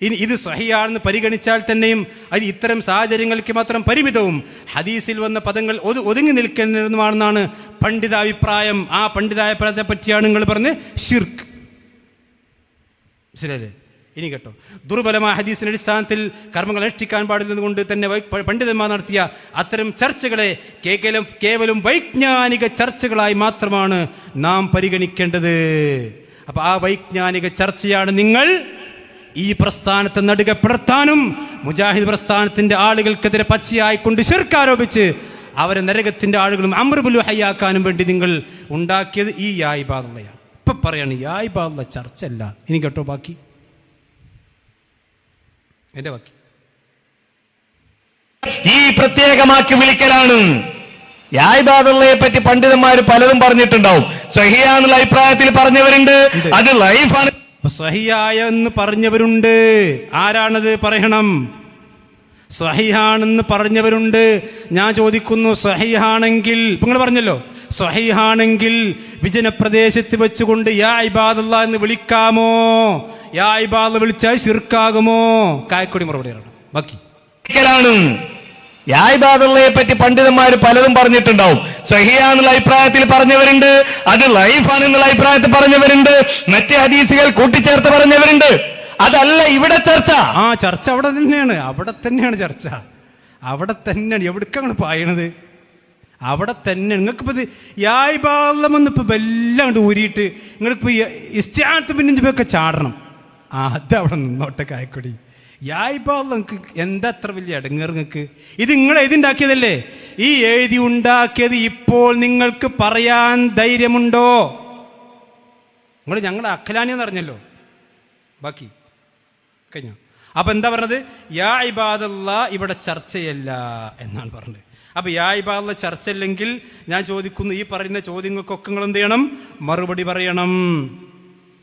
ഇനി ഇത് സ്വഹിയാണെന്ന് പരിഗണിച്ചാൽ തന്നെയും അത് ഇത്തരം സാഹചര്യങ്ങൾക്ക് മാത്രം പരിമിതവും ഹദീസിൽ വന്ന പദങ്ങൾ ഒതുങ്ങി നിൽക്കുന്നതുമാണെന്നാണ് പണ്ഡിതാഭിപ്രായം. ആ പണ്ഡിതാഭിപ്രായത്തെ പറ്റിയാണ് നിങ്ങൾ പറഞ്ഞ് ഷിർക്ക്. ശരിയല്ലേ? ഇനി കേട്ടോ, ദുർബലമായ ഹദീസിന്റെ അടിസ്ഥാനത്തിൽ കർമ്മങ്ങൾ അനുഷ്ഠിക്കാൻ പാടില്ലെന്നുകൊണ്ട് തന്നെ പണ്ഡിതന്മാർ നടത്തിയ അത്തരം ചർച്ചകളെ കേവലം വൈജ്ഞാനിക ചർച്ചകളായി മാത്രമാണ് നാം പരിഗണിക്കേണ്ടത്. അപ്പൊ ആ വൈജ്ഞാനിക ചർച്ചയാണ് നിങ്ങൾ ഈ പ്രസ്ഥാനത്തെ നടുക പിളർത്താനും മുജാഹിദ് പ്രസ്ഥാനത്തിന്റെ ആളുകൾക്കെതിരെ പച്ചയായിക്കൊണ്ട് ശിർക്ക് ആരോപിച്ച് അവരെ നരകത്തിന്റെ ആളുകളും അമ്രുബുൽ ഹയ്യാക്കാനും വേണ്ടി നിങ്ങൾ ഉണ്ടാക്കിയത് ഈ യാ ഇബാദത്താണ്. ഇപ്പൊ പറയാണ് യാ ഇബാദത്ത് ചർച്ച അല്ല. ഇനി കേട്ടോ ബാക്കി, എന്റെ ബാക്കി ഈ പ്രത്യേകമാക്കി വിളിക്കലാണ്. യാ ഇബാദത്തുള്ളയെ പറ്റി പണ്ഡിതന്മാർ പലതും പറഞ്ഞിട്ടുണ്ടാവും. സ്വഹിയാന്നുള്ള അഭിപ്രായത്തിൽ പറഞ്ഞവരുണ്ട്, അത് ലൈഫാണ്. സ്വഹിയായ എന്ന് പറഞ്ഞവരുണ്ട്. ആരാണത്? പറയണം. സ്വഹിയാണെന്ന് പറഞ്ഞവരുണ്ട്. ഞാൻ ചോദിക്കുന്നു, സ്വഹിയാണെങ്കിൽ നിങ്ങൾ പറഞ്ഞല്ലോ, സ്വഹിയാണെങ്കിൽ വിജനപ്രദേശത്ത് വെച്ചുകൊണ്ട് യാ ഇബാദല്ലാഹ് എന്ന് വിളിക്കാമോ? യാ ഇബാദത്ത് വിളിച്ചാൽ ശിർക്കാകുമോ? കായക്കൊടി മറുപടി പറയണം. ബാക്കി യാ ഇബാദത്തുള്ളയെ പറ്റി പണ്ഡിതന്മാർ പലതും പറഞ്ഞിട്ടുണ്ടാവും. സ്വഹിയാന്നുള്ള അഭിപ്രായത്തിൽ പറഞ്ഞവരുണ്ട്, അത് ലൈഫാണെന്നുള്ള അഭിപ്രായത്തിൽ പറഞ്ഞവരുണ്ട്, മറ്റേ ഹദീസുകൾ കൂട്ടിച്ചേർത്ത് പറഞ്ഞവരുണ്ട്. അതല്ല ഇവിടെ ചർച്ച. ചർച്ച അവിടെ തന്നെയാണ്. അവിടെ തന്നെയാണ് ചർച്ച. അവിടെ തന്നെയാണ്. എവിടേക്കാണ് പായണത്? അവിടെ തന്നെ. നിങ്ങൾക്കിപ്പോൾ ഇത് യാ ഇബാദത്ത് വന്നിപ്പോൾ എല്ലാം കൊണ്ട് ഊരിയിട്ട് നിങ്ങൾക്കിപ്പോൾ ഇസ്തിആനത്ത് പിന്നിഞ്ചൊക്കെ ചാടണം. അതവിടെ നിന്നോട്ടെ കായക്കൊടി. യാ ഇബാദത്ത് നിങ്ങൾക്ക് എന്താ അത്ര വലിയ ഇടങ്ങേറ് നിങ്ങൾക്ക്? ഇത് നിങ്ങൾ എഴുതിണ്ടാക്കിയതല്ലേ? ഈ എഴുതി ഉണ്ടാക്കിയത് ഇപ്പോൾ നിങ്ങൾക്ക് പറയാൻ ധൈര്യമുണ്ടോ? ഞങ്ങൾ അഖലാനി എന്ന് പറഞ്ഞല്ലോ. ബാക്കി കഴിഞ്ഞു. അപ്പൊ എന്താ പറഞ്ഞത്? യാ ഇബാദല്ലാഹ് ഇവിടെ ചർച്ചയല്ല എന്നാണ് പറഞ്ഞത്. അപ്പൊ യാ ഇബാദത്ത് ചർച്ചയില്ലെങ്കിൽ ഞാൻ ചോദിക്കുന്നു, ഈ പറയുന്ന ചോദ്യങ്ങൾക്കൊക്കെ നിങ്ങൾ എന്ത് ചെയ്യണം? മറുപടി പറയണം.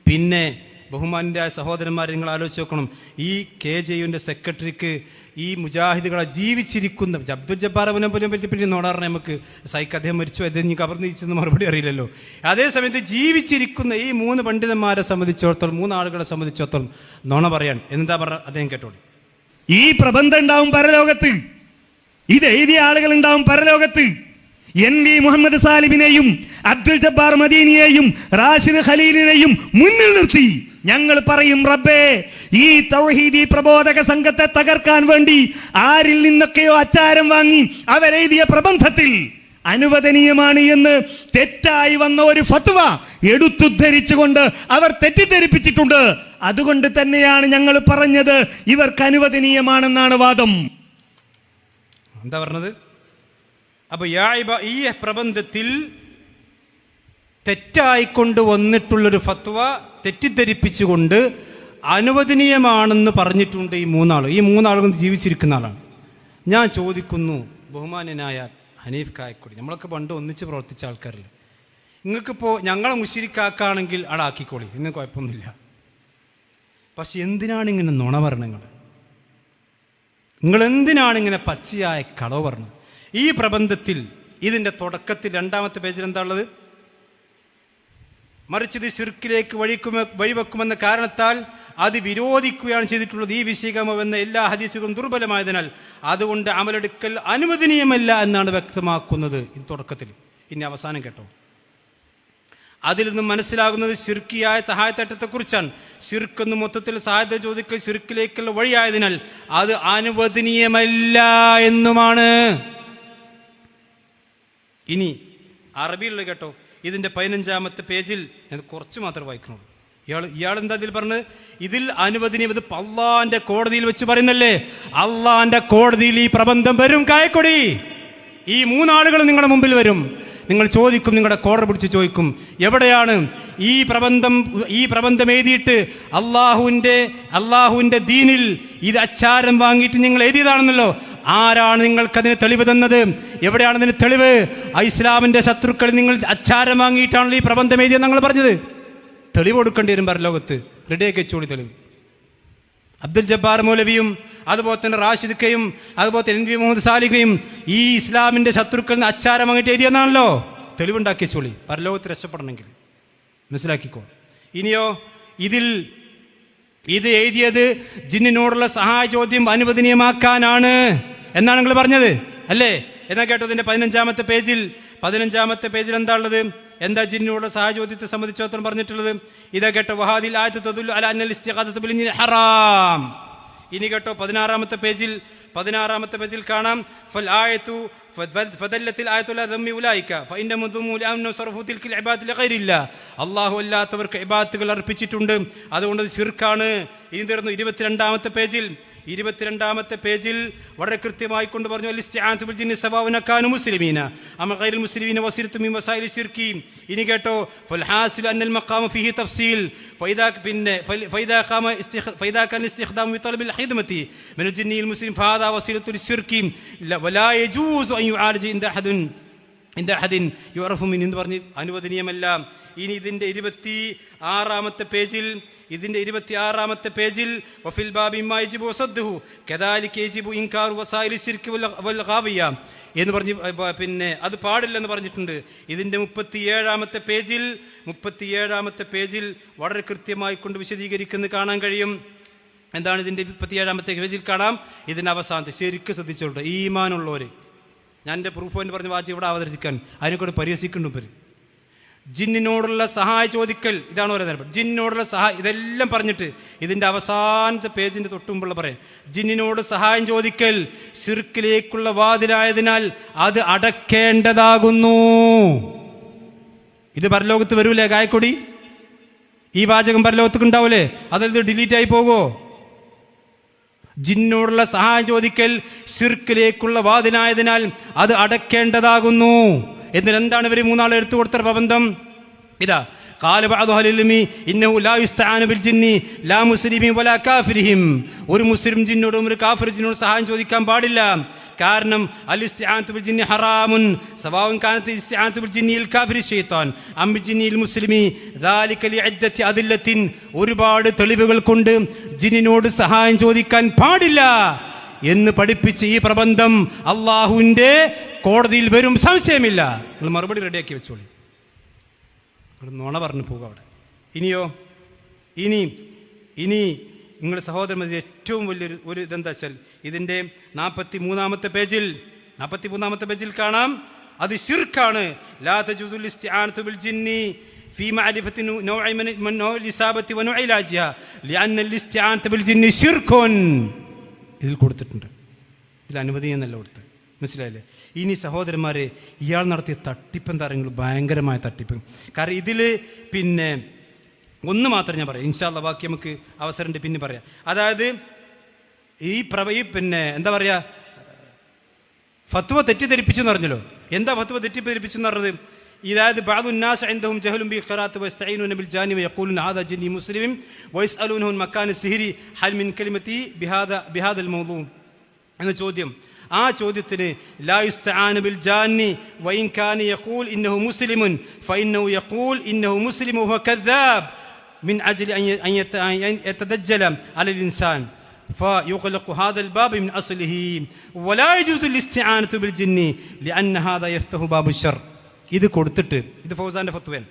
പിന്നെ ബഹുമാന്യരായ സഹോദരന്മാർ, നിങ്ങൾ ആലോചിച്ച് നോക്കണം, ഈ KJUവിൻ്റെ സെക്രട്ടറിക്ക് ഈ മുജാഹിദുകളെ ജീവിച്ചിരിക്കുന്ന അബ്ദുൽ ജബ്ബാറിനെ പറ്റി നോടാറിനെ നമുക്ക് അദ്ദേഹം മരിച്ചു, അദ്ദേഹം കവർന്നിരിച്ചെന്ന് മറുപടി അറിയില്ലല്ലോ. അതേസമയത്ത് ജീവിച്ചിരിക്കുന്ന ഈ 3 പണ്ഡിതന്മാരെ സംബന്ധിച്ചിടത്തോളം, 3 ആളുകളെ സംബന്ധിച്ചിടത്തോളം നോണ പറയാൻ എന്താ പറഞ്ഞ അദ്ദേഹം കേട്ടോളി. ഈ പ്രബന്ധം ഉണ്ടാവും പരലോകത്ത്, ഇത് എഴുതിയ ആളുകൾ ഉണ്ടാവും പരലോകത്ത്. NV മുഹമ്മദ് സാലിമിനെയും അബ്ദുൽ ജബ്ബാർ മദീനിയെയും റാഷിദ് ഖലീലിനെയും മുന്നിൽ നിർത്തി ഞങ്ങൾ പറയും, റബ്ബേ, ഈ തൗഹീദി പ്രബോധക സംഘത്തെ തകർക്കാൻ വേണ്ടി ആരിൽ നിന്നൊക്കെയോ അച്ചാരം വാങ്ങി അവരെഴുതിയ പ്രബന്ധത്തിൽ അനുവദനീയമാണ് എന്ന് തെറ്റായി വന്ന ഒരു ഫത്വ എടുത്തുദ്ധരിച്ചുകൊണ്ട് അവർ തെറ്റിദ്ധരിപ്പിച്ചിട്ടുണ്ട്. അതുകൊണ്ട് തന്നെയാണ് ഞങ്ങൾ പറഞ്ഞത് ഇവർക്ക് അനുവദനീയമാണെന്നാണ് വാദം. എന്താ പറഞ്ഞത്? അപ്പൊ ഈ പ്രബന്ധത്തിൽ തെറ്റായിക്കൊണ്ട് വന്നിട്ടുള്ളൊരു ഫത്വ തെറ്റിദ്ധരിപ്പിച്ചുകൊണ്ട് അനുവദനീയമാണെന്ന് പറഞ്ഞിട്ടുണ്ട് ഈ 3 ആളുകൾ. ഈ 3 ആളുകൾ ജീവിച്ചിരിക്കുന്ന ആളാണ്. ഞാൻ ചോദിക്കുന്നു, ബഹുമാന്യനായ ഹനീഫ് കായക്കൊടി, നമ്മളൊക്കെ പണ്ട് ഒന്നിച്ച് പ്രവർത്തിച്ച ആൾക്കാരല്ലേ, നിങ്ങൾക്കിപ്പോൾ ഞങ്ങളെ മുശ്രിക്കാക്കുകയാണെങ്കിൽ അവിടെ ആക്കിക്കോളി, ഇന്ന് കുഴപ്പമൊന്നുമില്ല. പക്ഷെ എന്തിനാണ് ഇങ്ങനെ നുണ പറഞ്ഞത്? നിങ്ങൾ എന്തിനാണ് ഇങ്ങനെ പച്ചയായ കളവ് പറഞ്ഞത്? ഈ പ്രബന്ധത്തിൽ ഇതിൻ്റെ തുടക്കത്തിൽ 2-ാമത്തെ പേജിൽ എന്താ ഉള്ളത്? മറിച്ച് ഇത് ശിർക്കിലേക്ക് വഴിവെക്കുമെന്ന കാരണത്താൽ അത് വിരോധിക്കുകയാണ് ചെയ്തിട്ടുള്ളത്. ഈ വിഷയകമെന്ന എല്ലാ ഹദീസുകളും ദുർബലമായതിനാൽ അതുകൊണ്ട് അമലെടുക്കൽ അനുവദനീയമല്ല എന്നാണ് വ്യക്തമാക്കുന്നത് ഈ തുടക്കത്തിൽ. ഇനി അവസാനം കേട്ടോ, അതിൽ നിന്നും മനസ്സിലാകുന്നത് ശിർക്കിയായ സഹായത്തട്ടത്തെക്കുറിച്ചാണ്. ശിർക്കെന്ന് മൊത്തത്തിൽ സഹായത ചോദിക്കൽ ശിർക്കിലേക്കുള്ള വഴിയായതിനാൽ അത് അനുവദനീയമല്ല എന്നുമാണ്. ഇനി അറബിയുള്ള കേട്ടോ, ഇതിൻ്റെ 15-ാമത്തെ പേജിൽ ഞാൻ കുറച്ച് മാത്രമേ വായിക്കുന്നുള്ളൂ. ഇയാൾ എന്താ ഇതിൽ പറഞ്ഞത്? ഇതിൽ അനുവദനീയം, ഇത് അള്ളാന്റെ കോടതിയിൽ വെച്ച് പറയുന്നല്ലേ. അള്ളാന്റെ കോടതിയിൽ ഈ പ്രബന്ധം വരും. കായക്കൊടി ഈ 3 ആളുകൾ നിങ്ങളുടെ മുമ്പിൽ വരും. നിങ്ങൾ ചോദിക്കും, നിങ്ങളുടെ കോടതി പിടിച്ച് ചോദിക്കും, എവിടെയാണ് ഈ പ്രബന്ധം എഴുതിയിട്ട് അള്ളാഹുവിൻ്റെ ദീനിൽ ഇത് അച്ചാരം വാങ്ങിയിട്ട് നിങ്ങൾ എഴുതിയതാണെന്നല്ലോ, ആരാണ് നിങ്ങൾക്കതിന് തെളിവ് തന്നത്? എവിടെയാണ് അതിന് തെളിവ്? ഇസ്ലാമിൻ്റെ ശത്രുക്കൾ നിങ്ങൾ അച്ചാരം വാങ്ങിയിട്ടാണല്ലോ ഈ പ്രബന്ധം എഴുതിയത് ഞങ്ങൾ പറഞ്ഞത്. തെളിവ് കൊടുക്കേണ്ടി വരും പരലോകത്ത്. റെഡിയാക്കി വെച്ചോളി തെളിവ്. അബ്ദുൽ ജബ്ബാർ മൗലവിയും അതുപോലെ തന്നെ റാഷിദ് കയും അതുപോലെ തന്നെ NV മുഹമ്മദ് സാലിഹയും ഈ ഇസ്ലാമിൻ്റെ ശത്രുക്കളിൽ നിന്ന് അച്ചാരം വാങ്ങിയിട്ട് എഴുതിയെന്നാണല്ലോ. തെളിവുണ്ടാക്കി വെച്ചോളി പരലോകത്ത് രക്ഷപ്പെടണമെങ്കിൽ. മനസ്സിലാക്കിക്കോ. ഇനിയോ, ഇത് എഴുതിയത് ജിന്നിനോടുള്ള സഹായ ചോദ്യം അനുവദനീയമാക്കാനാണ് എന്നാണ് നിങ്ങൾ പറഞ്ഞത് അല്ലേ? എന്നാ കേട്ടോ, ഇതിൻ്റെ 15-ാമത്തെ പേജിൽ എന്താ ഉള്ളത്? എന്താ ജിന്നിനോടുള്ള സഹായ ചോദ്യത്തെ സംബന്ധിച്ചിടത്തോളം പറഞ്ഞിട്ടുള്ളത്? ഇതാ കേട്ടോ, വഹാദിൽ ആയത്ത് തദുല്ലു അലാ അന്നൽ ഇസ്തിഗാസത ബിൽ ജിന്നി ഹറാം. ഇനി കേട്ടോ, 16-ാമത്തെ പേജിൽ കാണാം ഫൽ ആയത്തു ഫദല്ലത്തിൽ ആയത്തുൽ ദമ്മി ഉലൈക ഫഇന്നഹും ദുമു ലഅന്നു സർഫു തിൽക്കൽ ഇബാദത്ത് ലഗൈരില്ലാ. അല്ലാഹു അല്ലാത്തവർക്ക് ഇബാദത്തുകൾ അർപ്പിച്ചിട്ടുണ്ട്, അതുകൊണ്ട് അത് ശിർക്കാണ്. ഇനി തീർന്നു. 22-ാമത്തെ പേജിൽ വളരെ കൃത്യമായി കൊണ്ട് പറഞ്ഞു, അൽ-ഇസ്തിആനതു ബിൽ ജിന്നി സവാഉൻ കാനു മുസ്ലിമീന അം ഗൈറുൽ മുസ്ലിമീന വസിറത്തു മിൻ വസായിൽ ശിർക്കി. ഇനി കേട്ടോ, ഫൽ ഹാസിൽ അന്നൽ മഖാമ ഫീഹി തഫ്സീൽ فإذا كان الاستخدام بطلب الخدمة من الجن المسلم فهذا وسيلة للشرك ولا يجوز أن يعالج عند أحد يعرف من എന്ന് പറഞ്ഞ് അനുവദനീയമല്ല. ഇനി ഇതിൻ്റെ 26-ാമത്തെ പേജിൽ വഫിൽ ബാബി മാ യജിബു വസദ്ദുഹു കദാലിക യജിബു ഇൻകാറു വസായിൽ ശിർക്ക് വൽ ഗാവിയ എന്ന് പറഞ്ഞ് പിന്നെ അത് പാടില്ലെന്ന് പറഞ്ഞിട്ടുണ്ട്. ഇതിൻ്റെ 37-ാമത്തെ പേജിൽ വളരെ കൃത്യമായി കൊണ്ട് വിശദീകരിക്കുന്നത് കാണാൻ കഴിയും. എന്താണ് ഇതിൻ്റെ 37-ാമത്തെ പേജിൽ കാണാം. ഇതിൻ്റെ അവസാനത്തെ ശരിക്കും ശ്രദ്ധിച്ചോട്ടെ. ഈമാനുള്ളവർ, ഞാൻ എൻ്റെ പ്രൂഫ് പോയിന്റ് പറഞ്ഞ വാച്ച് ഇവിടെ അവതരിപ്പിക്കാൻ അതിനെക്കൂടെ പരിഹസിക്കുന്നുണ്ട്. ജിന്നിനോടുള്ള സഹായ ചോദിക്കൽ, ഇതാണ് പറയുന്നത്. ജിന്നിനോടുള്ള സഹായം ഇതെല്ലാം പറഞ്ഞിട്ട് ഇതിൻ്റെ അവസാനത്തെ പേജിൻ്റെ തൊട്ടുമുമ്പുള്ള പറയാം, ജിന്നിനോട് സഹായം ചോദിക്കൽ ശിർക്കിലേക്കുള്ള വാതിലായതിനാൽ അത് അടക്കേണ്ടതാകുന്നു. ഇത് പരലോകത്ത് വരൂലേ ഗായക്കൊടി? ഈ വാചകം പരലോകത്തേക്ക് ഉണ്ടാവൂലേ? അതായത് ഡിലീറ്റ് ആയി പോകുമോ? ജിന്നിനോടുള്ള സഹായം ചോദിക്കൽ ശിർക്കിലേക്കുള്ള വാതിലായതിനാൽ അത് അടക്കേണ്ടതാകുന്നു. എന്നിട്ട് എന്താണ് ഇവർ 3 ആൾ എടുത്തു കൊടുത്ത പ്രബന്ധം? ഇതാ ഖാല ബഅദു അഹ്ലിൽ ഇൽമി ഇന്നഹു ലാ യുസ്തആനു ബിൽ ജിന്നി ലാ മുസ്ലിമീൻ വലാ കാഫിരിഹിം. ഒരു മുസ്ലിം ജിന്നോടും ഒരു കാഫിർ ജിന്നോടും സഹായം ചോദിക്കാൻ പാടില്ല. കാരണം അൽ ഇസ്തിആനതു ബിൽ ജിന്നി ഹറാമുൻ സവാഉൻ കാനത് ഇസ്തിആനതു ബിൽ ജിന്നിൽ കാഫിരി ശൈത്താൻ അം ബിൽ ജിന്നിൽ മുസ്ലിമി ദാലിക ലിഇദ്ദത്തി അദില്ലത്തിൻ. ഒരുപാട് തെളിവുകൾ കൊണ്ട് ജിന്നിനോട് സഹായം ചോദിക്കാൻ പാടില്ല എന്ന് പഠിപ്പിച്ച് ഈ പ്രബന്ധം അള്ളാഹുവിൻ്റെ കോടതിയിൽ വരും, സംശയമില്ല. നിങ്ങൾ മറുപടി റെഡിയാക്കി വെച്ചോളി. നുണ പറഞ്ഞു പോകുക അവിടെ. ഇനിയോ, ഇനി നിങ്ങളുടെ സഹോദരന്മാർ ഏറ്റവും വലിയൊരു ഇതെന്താ വെച്ചാൽ ഇതിൻ്റെ 43-ാമത്തെ പേജിൽ കാണാം, അത് ശിർക്കാണ്. ലാ തജൂസുൽ ഇസ്തിആനതു ബിൽ ജിന്നി ഫീ മഅരിഫത്തി നൗഇ മിൻ നൗഇൽ ഇസാബത്തി വ നൗഇൽ ഇലാജിഹ ലിഅന്ന അൽ ഇസ്തിആനതു ബിൽ ജിന്നി ശിർക്കുൻ. ഇതിൽ കൊടുത്തിട്ടുണ്ട്. ഇതിൽ അനുമതി എന്നല്ല കൊടുത്ത്. മനസ്സിലായില്ലേ? ഇനി സഹോദരന്മാരെ, ഇയാൾ നടത്തിയ തട്ടിപ്പ് എന്താ പറയുക? ഭയങ്കരമായ തട്ടിപ്പ്. കാരണം ഇതിൽ പിന്നെ ഒന്ന് മാത്രം ഞാൻ പറയാം, ഇൻഷാ അല്ലാഹ് ബാക്കി നമുക്ക് അവസരമുണ്ട് പിന്നെ പറയാം. അതായത് ഈ പിന്നെ എന്താ പറയുക, ഫത്വ തെറ്റിദ്ധരിപ്പിച്ചെന്ന് പറഞ്ഞല്ലോ. എന്താ ഫത്വ തെറ്റിദ്ധരിപ്പിച്ചെന്ന് പറഞ്ഞത്? ഇതായത് ബഅദു الناس عندهم جهل بالقراءة ويستعينون بالجاني ويقولون هذا جني مسلم ويسألونه مكان السحر هل من كلمتي بهذا الموضوع എന്ന ചോദ്യം. ആ ചോദ്യത്തിന് ലാ യുസ്തആനു ബിൽ ജാന്നി വഇൻ കാന യഖൂൽ ഇന്നഹു മുസ്ലിമുൻ ഫഇന്നഹു യഖൂൽ ഇന്നഹു മുസ്ലിമു വഹുവ കദ്ദാബ് മിൻ അജ്ലി അൻ യതദജ്ജല അലൽ ഇൻസാൻ فيغلق هذا الباب من أصله ولا يجوز الاستعانة بالجن لأن هذا يفتح باب الشر. ഇത് കൊടുത്തിട്ട് ഇത് ഫൗസാന്റെ ഫത്വയാണ്.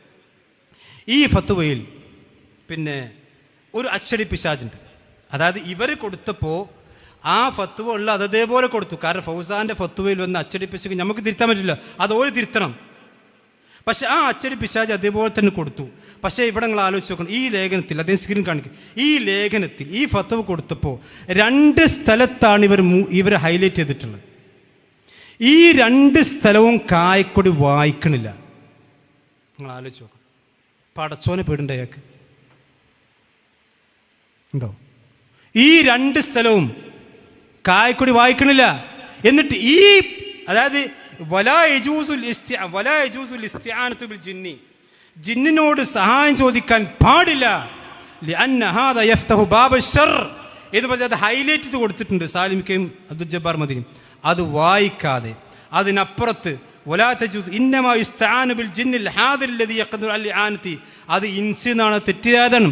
ഈ ഫത്വയിൽ പിന്നെ ഒരു അച്ചടി പിശാചുണ്ട്. അതായത് ഇവർ കൊടുത്തപ്പോൾ ആ ഫത്വ ഉള്ള അതേപോലെ കൊടുത്തു. കാരണം ഫൗസാന്റെ ഫത്വയിൽ വന്ന അച്ചടി പിശാച് നമുക്ക് തിരുത്താൻ പറ്റില്ല, അത് ഓര് തിരുത്തണം. പക്ഷെ ആ അച്ചടി പിശാച് അതേപോലെ തന്നെ കൊടുത്തു. പക്ഷേ ഇവിടെ നിങ്ങൾ ആലോചിച്ച് നോക്കണം, ഈ ലേഖനത്തിൽ അദ്ദേഹം സ്ക്രീൻ കാണിക്കും, ഈ ലേഖനത്തിൽ ഈ ഫത്വ കൊടുത്തപ്പോൾ 2 സ്ഥലത്താണ് ഇവർ ഹൈലൈറ്റ് ചെയ്തിട്ടുള്ളത്. ഈ 2 സ്ഥലവും കായക്കൊടി വായിക്കണില്ല. നിങ്ങൾ ആലോചിച്ച് നോക്കണം, പടച്ചോനെ പേടുണ്ട് അയാൾക്ക് ഉണ്ടോ? ഈ 2 സ്ഥലവും കായക്കൊടി വായിക്കണില്ല. എന്നിട്ട് ഈ അതായത് ജിന്നിനോട് സഹായം ചോദിക്കാൻ പാടില്ല. അത് ഹൈലൈറ്റ് ചെയ്ത് കൊടുത്തിട്ടുണ്ട് സാലിം കെയും അബ്ദുൽ ജബ്ബാർ മദീനി. അത് വായിക്കാതെ അതിനപ്പുറത്ത് അത് ഇൻസിന്നാണ്, തെറ്റിയതാണ്.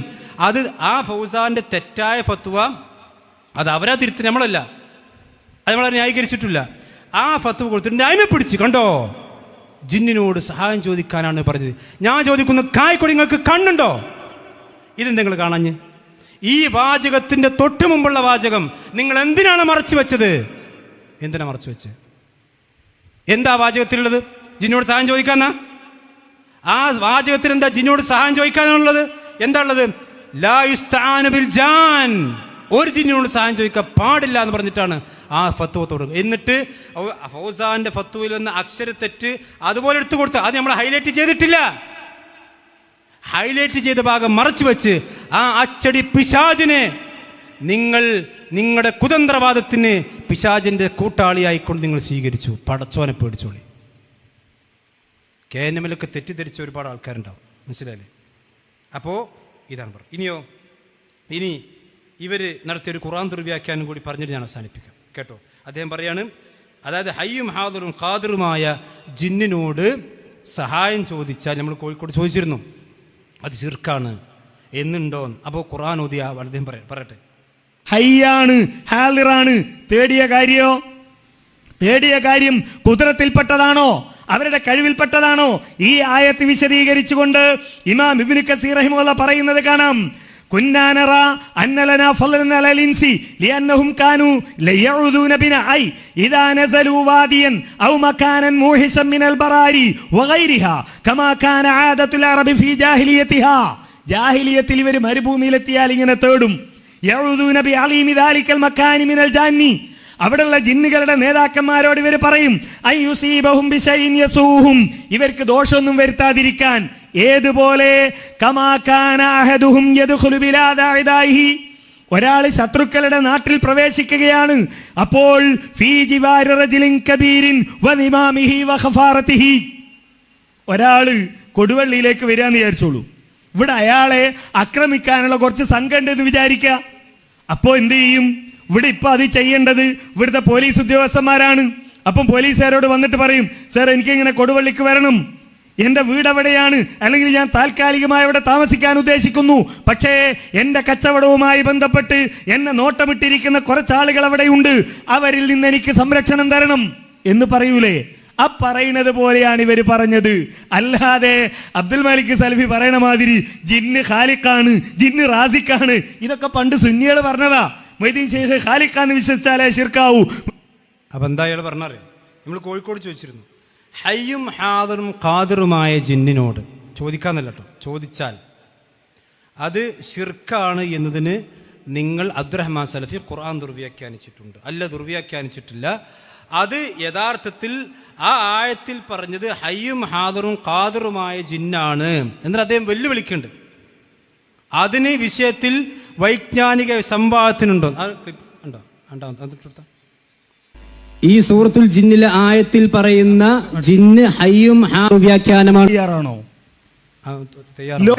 അത് ആ ഫൗസാന്റെ തെറ്റായ ഫത്വ അത് അവരാ തിരുത്തി, നമ്മളല്ല, അത് നമ്മളെ ന്യായീകരിച്ചിട്ടില്ല. ആ ഫത്വ കൊടുത്തിട്ട് ന്യായമേ പിടിച്ച് കണ്ടോ, ജിന്നിനോട് സഹായം ചോദിക്കാനാണ് പറഞ്ഞത്. ഞാൻ ചോദിക്കുന്നു, കായ്ക്കൊടി നിങ്ങൾക്ക് കണ്ണുണ്ടോ? ഇതെന്തെങ്കിലും കാണാഞ്ഞ്? ഈ വാചകത്തിന്റെ തൊട്ട് മുമ്പുള്ള വാചകം നിങ്ങൾ എന്തിനാണ് മറച്ചു വെച്ചത്? എന്തിനാ മറച്ചു വെച്ചത്? എന്താ വാചകത്തിലുള്ളത്? ജിന്നോട് സഹായം ചോദിക്കാന്നാ? ആ വാചകത്തിൽ എന്താ ജിന്നോട് സഹായം ചോദിക്കാനുള്ളത്? എന്താ ഉള്ളത്? ലാ യുസ്തആനു ബിൽ ജാൻ, ഒരു ജിന്നിനോട് സഹായം ചോദിക്കാൻ പാടില്ല എന്ന് പറഞ്ഞിട്ടാണ് ആ ഫത്വ തുടങ്ങും. എന്നിട്ട് ഫൗസാന്റെ ഫത്വയിൽ വന്ന അക്ഷരത്തെറ്റ് അതുപോലെ എടുത്തു കൊടുത്ത് അത് നമ്മൾ ഹൈലൈറ്റ് ചെയ്തിട്ടില്ല. ഹൈലൈറ്റ് ചെയ്ത ഭാഗം മറച്ചു വെച്ച് ആ അച്ചടി പിശാചിനെ നിങ്ങൾ നിങ്ങളുടെ കുതന്ത്രവാദത്തിന് പിശാചിന്റെ കൂട്ടാളിയായിക്കൊണ്ട് നിങ്ങൾ സ്വീകരിച്ചു. പടച്ചോനെ പേടിച്ചോളി. കേനമലൊക്കെ തെറ്റിദ്ധരിച്ച ഒരുപാട് ആൾക്കാരുണ്ടാവും, മനസ്സിലായില്ലേ? അപ്പോൾ ഇതാണ് പറഞ്ഞത്. ഇനി ഇവർ നടത്തിയൊരു ഖുർആൻ ദുർവ്യാഖ്യാനം കൂടി പറഞ്ഞിട്ട് ഞാൻ അവസാനിപ്പിക്കാം, കേട്ടോ. അദ്ദേഹം പറയാണ്, അതായത് ഹയ്യും ഹാദിറും ഖാദിറുമായ ജിന്നിനോട് സഹായം ചോദിച്ചാൽ, നമ്മൾ കോഴിക്കോട് ചോദിച്ചിരുന്നു, അത് ശിർക്കാണ് എന്നുണ്ടോ? അപ്പോൾ ഖുർആൻ ഓതിയ അദ്ദേഹം പറയട്ടെ. ഹയ്യാണ് ഹാദിറാണ്, തേടിയ കാര്യം കുദ്റത്തിൽപ്പെട്ടതാണോ, അവരുടെ കഴിവിൽപ്പെട്ടതാണോ? ഈ ആയത്ത് വിശദീകരിച്ചുകൊണ്ട് ഇമാം ഇബ്നു കസീർ റഹിമഹുല്ലാഹ് പറയുന്നത് കാണാം. كنا نرى أن لنا فضلا على الإنس لأنهم كانوا ليعوذون بنا أي إذا نزلوا واديا أو مكانا موحشا من البراري وغيرها كما كان عادة العرب في جاهليتها. ജാഹിലിയത്തിൽ ഇവർ മരുഭൂമിയിലെത്തിയാൽ ഇങ്ങനെ തേടും. يعوذون بعليم ذلك المكان من الجن, അവിടെയുള്ള ജിന്നുകളുടെ നേതാക്കന്മാരോട് ഇവർ പറയും, അയ്യുസീബഹും ബിശൈഇൻ യസൂഹും, ഇവർക്ക് ദോഷമൊന്നും വരുത്താതിരിക്കാൻ. ഏതുപോലെ ഒരാൾ ശത്രുക്കളുടെ നാട്ടിൽ പ്രവേശിക്കുകയാണ്, അപ്പോൾ ഒരാള് കൊടുവള്ളിയിലേക്ക് വരികയെന്ന് വിചാരിച്ചോളൂ. ഇവിടെ അയാളെ ആക്രമിക്കാനുള്ള കുറച്ച് സംഘം ഉണ്ടെന്ന് വിചാരിക്കുക. അപ്പോൾ എന്ത് ചെയ്യും? ഇവിടെ ഇപ്പൊ അത് ചെയ്യേണ്ടത് ഇവിടുത്തെ പോലീസ് ഉദ്യോഗസ്ഥന്മാരാണ്. അപ്പം പോലീസുകാരോട് വന്നിട്ട് പറയും, സാർ എനിക്കിങ്ങനെ കൊടുവള്ളിക്ക് വരണം, എൻ്റെ വീട് എവിടെയാണ്, അല്ലെങ്കിൽ ഞാൻ താൽക്കാലികമായി അവിടെ താമസിക്കാൻ ഉദ്ദേശിക്കുന്നു, പക്ഷേ എൻ്റെ കച്ചവടവുമായി ബന്ധപ്പെട്ട് എന്നെ നോട്ടമിട്ടിരിക്കുന്ന കുറച്ചാളുകൾ അവിടെയുണ്ട്, അവരിൽ നിന്ന് എനിക്ക് സംരക്ഷണം തരണം എന്ന് പറയൂലേ? ആ പറയുന്നത് പോലെയാണ് ഇവർ പറഞ്ഞത്. അല്ലാതെ അബ്ദുൽ മാലിക് സലഫി പറയണ മാതിരി ജിന്ന് ഖാലിഖാണ്, ജിന്ന് റാസിഖാണ്, ഇതൊക്കെ പണ്ട് സുന്നികൾ പറഞ്ഞതാ. മൊയ്തീൻ ശൈഖ് ഖാലിഖാന്ന് വിശ്വസിച്ചാലേ ശിർക്കാവൂ. അപ്പം എന്താ അയാൾ പറഞ്ഞറിയാം? നമ്മൾ കോഴിക്കോട് ചോദിച്ചിരുന്നു, ഹയ്യും ഹാദിറും ഖാദിറുമായ ജിന്നിനോട് ചോദിക്കാന്നല്ല കേട്ടോ, ചോദിച്ചാൽ അത് ശിർക്കാണ് എന്നതിന് നിങ്ങൾ അബ്ദുറഹ്മാൻ സലഫി ഖുർആൻ ദുർവ്യാഖ്യാനിച്ചിട്ടുണ്ട്. അല്ല, ദുർവ്യാഖ്യാനിച്ചിട്ടില്ല. അത് യഥാർത്ഥത്തിൽ ആ ആയത്തിൽ പറഞ്ഞത് ഹയ്യും ഹാദിറും ഖാദിറുമായ ജിന്നാണ് എന്നിട്ട് അദ്ദേഹം വെല്ലുവിളിക്കുന്നുണ്ട്. അതിന് വിഷയത്തിൽ വൈജ്ഞാനിക സംവാദത്തിനുണ്ടോ? ഈ സൂറത്തുൽ ജിന്നിലെ ആയത്തിൽ പറയുന്ന ജിന്ന് ഹയ്യും ഹാദിറും വ്യാഖ്യാനമാണ്. തയ്യാറാണോ?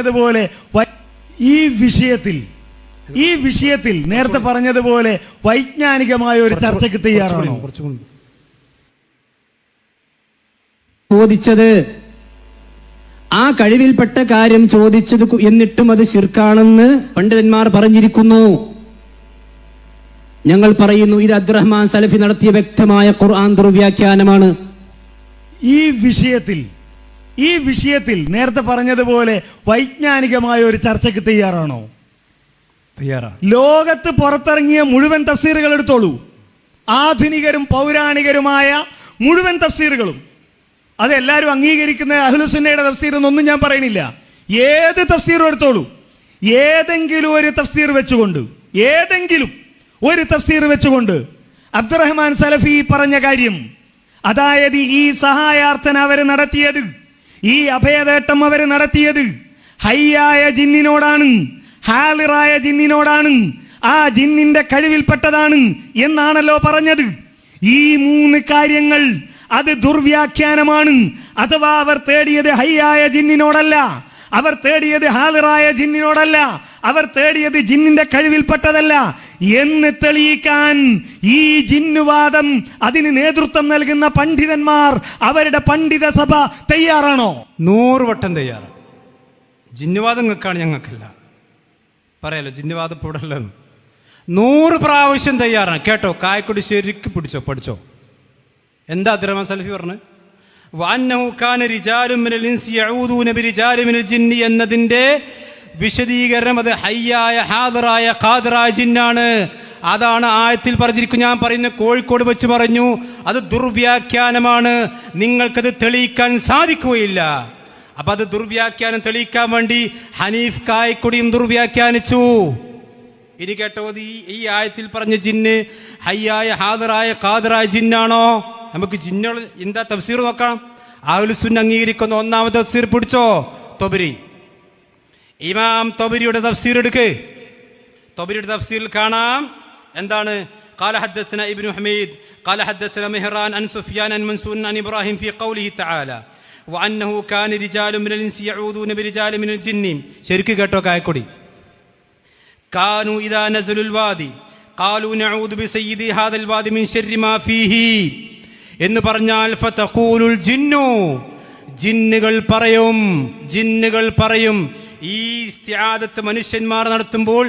അതുപോലെ ഈ വിഷയത്തിൽ നേരത്തെ പറഞ്ഞതുപോലെ വൈജ്ഞാനികമായ ഒരു ചർച്ചയ്ക്ക് തയ്യാറാണോ? ചോദിച്ചത്, ആ കഴിവിൽപ്പെട്ട കാര്യം ചോദിച്ചത് എന്നിട്ടും അത് ശിർക്കാണെന്ന് പണ്ഡിതന്മാർ പറഞ്ഞിരിക്കുന്നു. ഞങ്ങൾ പറയുന്നു ഇത് അബ്ദുറഹ്മാൻ സലഫി നടത്തിയ വ്യക്തമായ ഖുർആൻ ദുർവ്യാഖ്യാനമാണ്. ഈ വിഷയത്തിൽ നേരത്തെ പറഞ്ഞതുപോലെ വൈജ്ഞാനികമായ ഒരു ചർച്ചയ്ക്ക് തയ്യാറാണോ? തയ്യാറാണ്. ലോകത്ത് പുറത്തിറങ്ങിയ മുഴുവൻ തഫ്സീറുകൾ എടുത്തോളൂ, ആധുനികരും പൗരാണികരുമായ മുഴുവൻ തഫ്സീറുകളും. അതെല്ലാവരും അംഗീകരിക്കുന്ന അഹ്ലുസുന്നയുടെ തഫ്സീർ എന്നൊന്നും ഞാൻ പറയണില്ല. ഏത് തഫ്സീറും എടുത്തോളൂ, ഏതെങ്കിലും ഒരു തഫ്സീർ വെച്ചുകൊണ്ട് അബ്ദുറഹ്മാൻ സലഫി പറഞ്ഞ കാര്യം, അതായത് ഈ സഹായാർത്ഥന അവർ നടത്തിയത്, ഈ അഭയതേട്ടം അവർ നടത്തിയത് ഹയ്യായ ജിന്നിനോടാണ്, ഹാലിറായ ജിന്നിനോടാണ്, ആ ജിന്നിന്റെ കഴിവിൽപ്പെട്ടതാണ് എന്നാണല്ലോ പറഞ്ഞത്. ഈ 3 കാര്യങ്ങൾ അത് ദുർവ്യാഖ്യാനമാണ്. അഥവാ അവർ തേടിയത് ഹയ്യായ ജിന്നിനോടല്ല, അവർ തേടിയത് ഹാലിറായ ജിന്നിനോടല്ല, അവർ തേടിയത് ജിന്നിന്റെ കഴിവിൽപ്പെട്ടതല്ല എന്ന് തെളിയിക്കാൻ ഈ ജിന്നുവാദം അതിന് നേതൃത്വം നൽകുന്ന പണ്ഡിതന്മാർ, അവരുടെ പണ്ഡിത സഭ തയ്യാറാണോ? 100 വട്ടം തയ്യാറാണ്. ജിന്നുവാദം നിങ്ങൾക്കാണ്, ഞങ്ങൾക്കല്ല. പറയാലോ ജിന്നുവാദം ഇപ്പോൾ ഇവിടെ ഉള്ളതെന്ന്. 100 പ്രാവശ്യം തയ്യാറാണ്. കേട്ടോ, കായക്കൊടി ശരിക്ക് പഠിച്ചോ. എന്താ അബ്ദുറഹ്മാൻ സലഫി പറഞ്ഞത്? വഅന്നഹു കാന റിജാലുൻ മിനൽ ഇൻസി യഊദൂന ബിരിജാലിൻ മിനൽ ജിന്നി എന്നതിൻ്റെ വിശദീകരണം അത് ഹയ്യായ ഹാദിറായ ഖാദിറായ ജിന്നാണ്. അതാണ് ആയത്തിൽ പറഞ്ഞിരിക്കും. ഞാൻ പറയുന്ന കോഴിക്കോട് വെച്ച് പറഞ്ഞു, അത് ദുർവ്യാഖ്യാനമാണ്, നിങ്ങൾക്കത് തെളിയിക്കാൻ സാധിക്കുകയില്ല. അപ്പം അത് ദുർവ്യാഖ്യാനം തെളിയിക്കാൻ വേണ്ടി ഹനീഫ് കായക്കൊടിയും ദുർവ്യാഖ്യാനിച്ചു. ഇനി കേട്ടോ, ഈ ആയത്തിൽ പറഞ്ഞ ജിന്ന് ഹയ്യായ ഹാദിറായ ഖാദിറായ ജിന്നാണോ? നമുക്ക് ജിന്നുകൾ എന്താ തഫ്സീർ നോക്കാം. അഹ്ലുസുന്ന അംഗീകരിക്കുന്ന 1-ാമത്തെ തഫ്സീർ പിടിച്ചോ, തൊബരി. ഇമാം തൊബരിയുടെ തഫ്സീർ എടുക്ക്. തൊബരിയുടെ തഫ്സീറിൽ കാണാം എന്താണ്? ഖാല ഹദ്ദസന ഇബ്നു ഹമീദ് ഖാല ഹദ്ദസന മിഹ്റാൻ അൻ സുഫ്യാൻ അൻ മൻസൂർ അൻ ഇബ്രാഹിം ഫീ ഖൗലിഹി തആല വഅന്നഹു കാന റിജാലുൻ മിനൽ ഇൻസി യഊദൂന ബിരിജാലിൻ മിനൽ ജിന്നി. ശരിക്ക് കേട്ടോ കായക്കൊടി. കാനു ഇദാ നസലുൽ വാദി ഖാലു നഊദു ബിസയ്യിദി ഹാദൽ വാദി മിൻ ശർരി മാ ഫീഹി എന്ന് പറഞ്ഞാൽ ഫതഖൂലുൽ ജിന്നു, ജിന്നുകൾ പറയും. ഈ ഇസ്തിആദത്ത് മനുഷ്യന്മാർ നടത്തുമ്പോൾ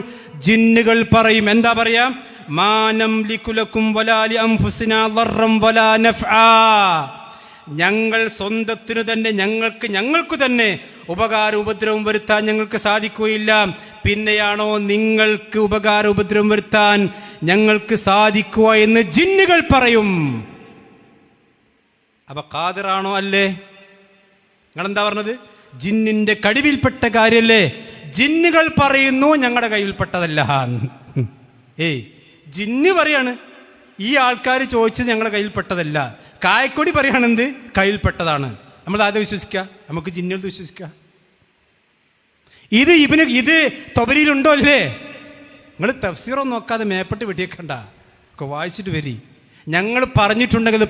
ജിന്നുകൾ പറയും. എന്താ പറയാ? മാ നംലികു ലക്കും വലാ ലി അൻഫുസിനാ ദർറൻ വലാ നഫ്ആ. ഞങ്ങൾ സ്വന്തത്തിനു തന്നെ ഞങ്ങൾക്ക് തന്നെ ഉപകാരം ഉപദ്രവം വരുത്താൻ ഞങ്ങൾക്ക് സാധിക്കുകയില്ല, പിന്നെയാണോ നിങ്ങൾക്ക് ഉപകാരം ഉപദ്രവം വരുത്താൻ ഞങ്ങൾക്ക് സാധിക്കുക എന്ന് ജിന്നുകൾ പറയും. അപ്പൊ ഖാദിറാണോ? അല്ലേ? നിങ്ങളെന്താ പറഞ്ഞത്? ജിന്നിന്റെ കഴിവിൽപ്പെട്ട കാര്യല്ലേ? ജിന്നുകൾ പറയുന്നു ഞങ്ങളുടെ കയ്യിൽപ്പെട്ടതല്ല. ജിന്ന് പറയാണ് ഈ ആൾക്കാർ ചോദിച്ചത് ഞങ്ങളുടെ കയ്യിൽപ്പെട്ടതല്ല. കായക്കൊടി പറയുകയാണെന്ത്? കയ്യിൽപ്പെട്ടതാണ്. നമ്മൾ ആദ്യം വിശ്വസിക്കുക? നമുക്ക് ജിന്നുകൾ വിശ്വസിക്കുക? ഇത് തൊബരിയിലുണ്ടോ അല്ലേ? നിങ്ങൾ തഫ്സീറൊന്നും നോക്കാതെ മേപ്പെട്ട് വെട്ടിയേക്കണ്ട, ഒക്കെ വായിച്ചിട്ട് വരി. ഞങ്ങൾ പറഞ്ഞിട്ടുണ്ടെങ്കിൽ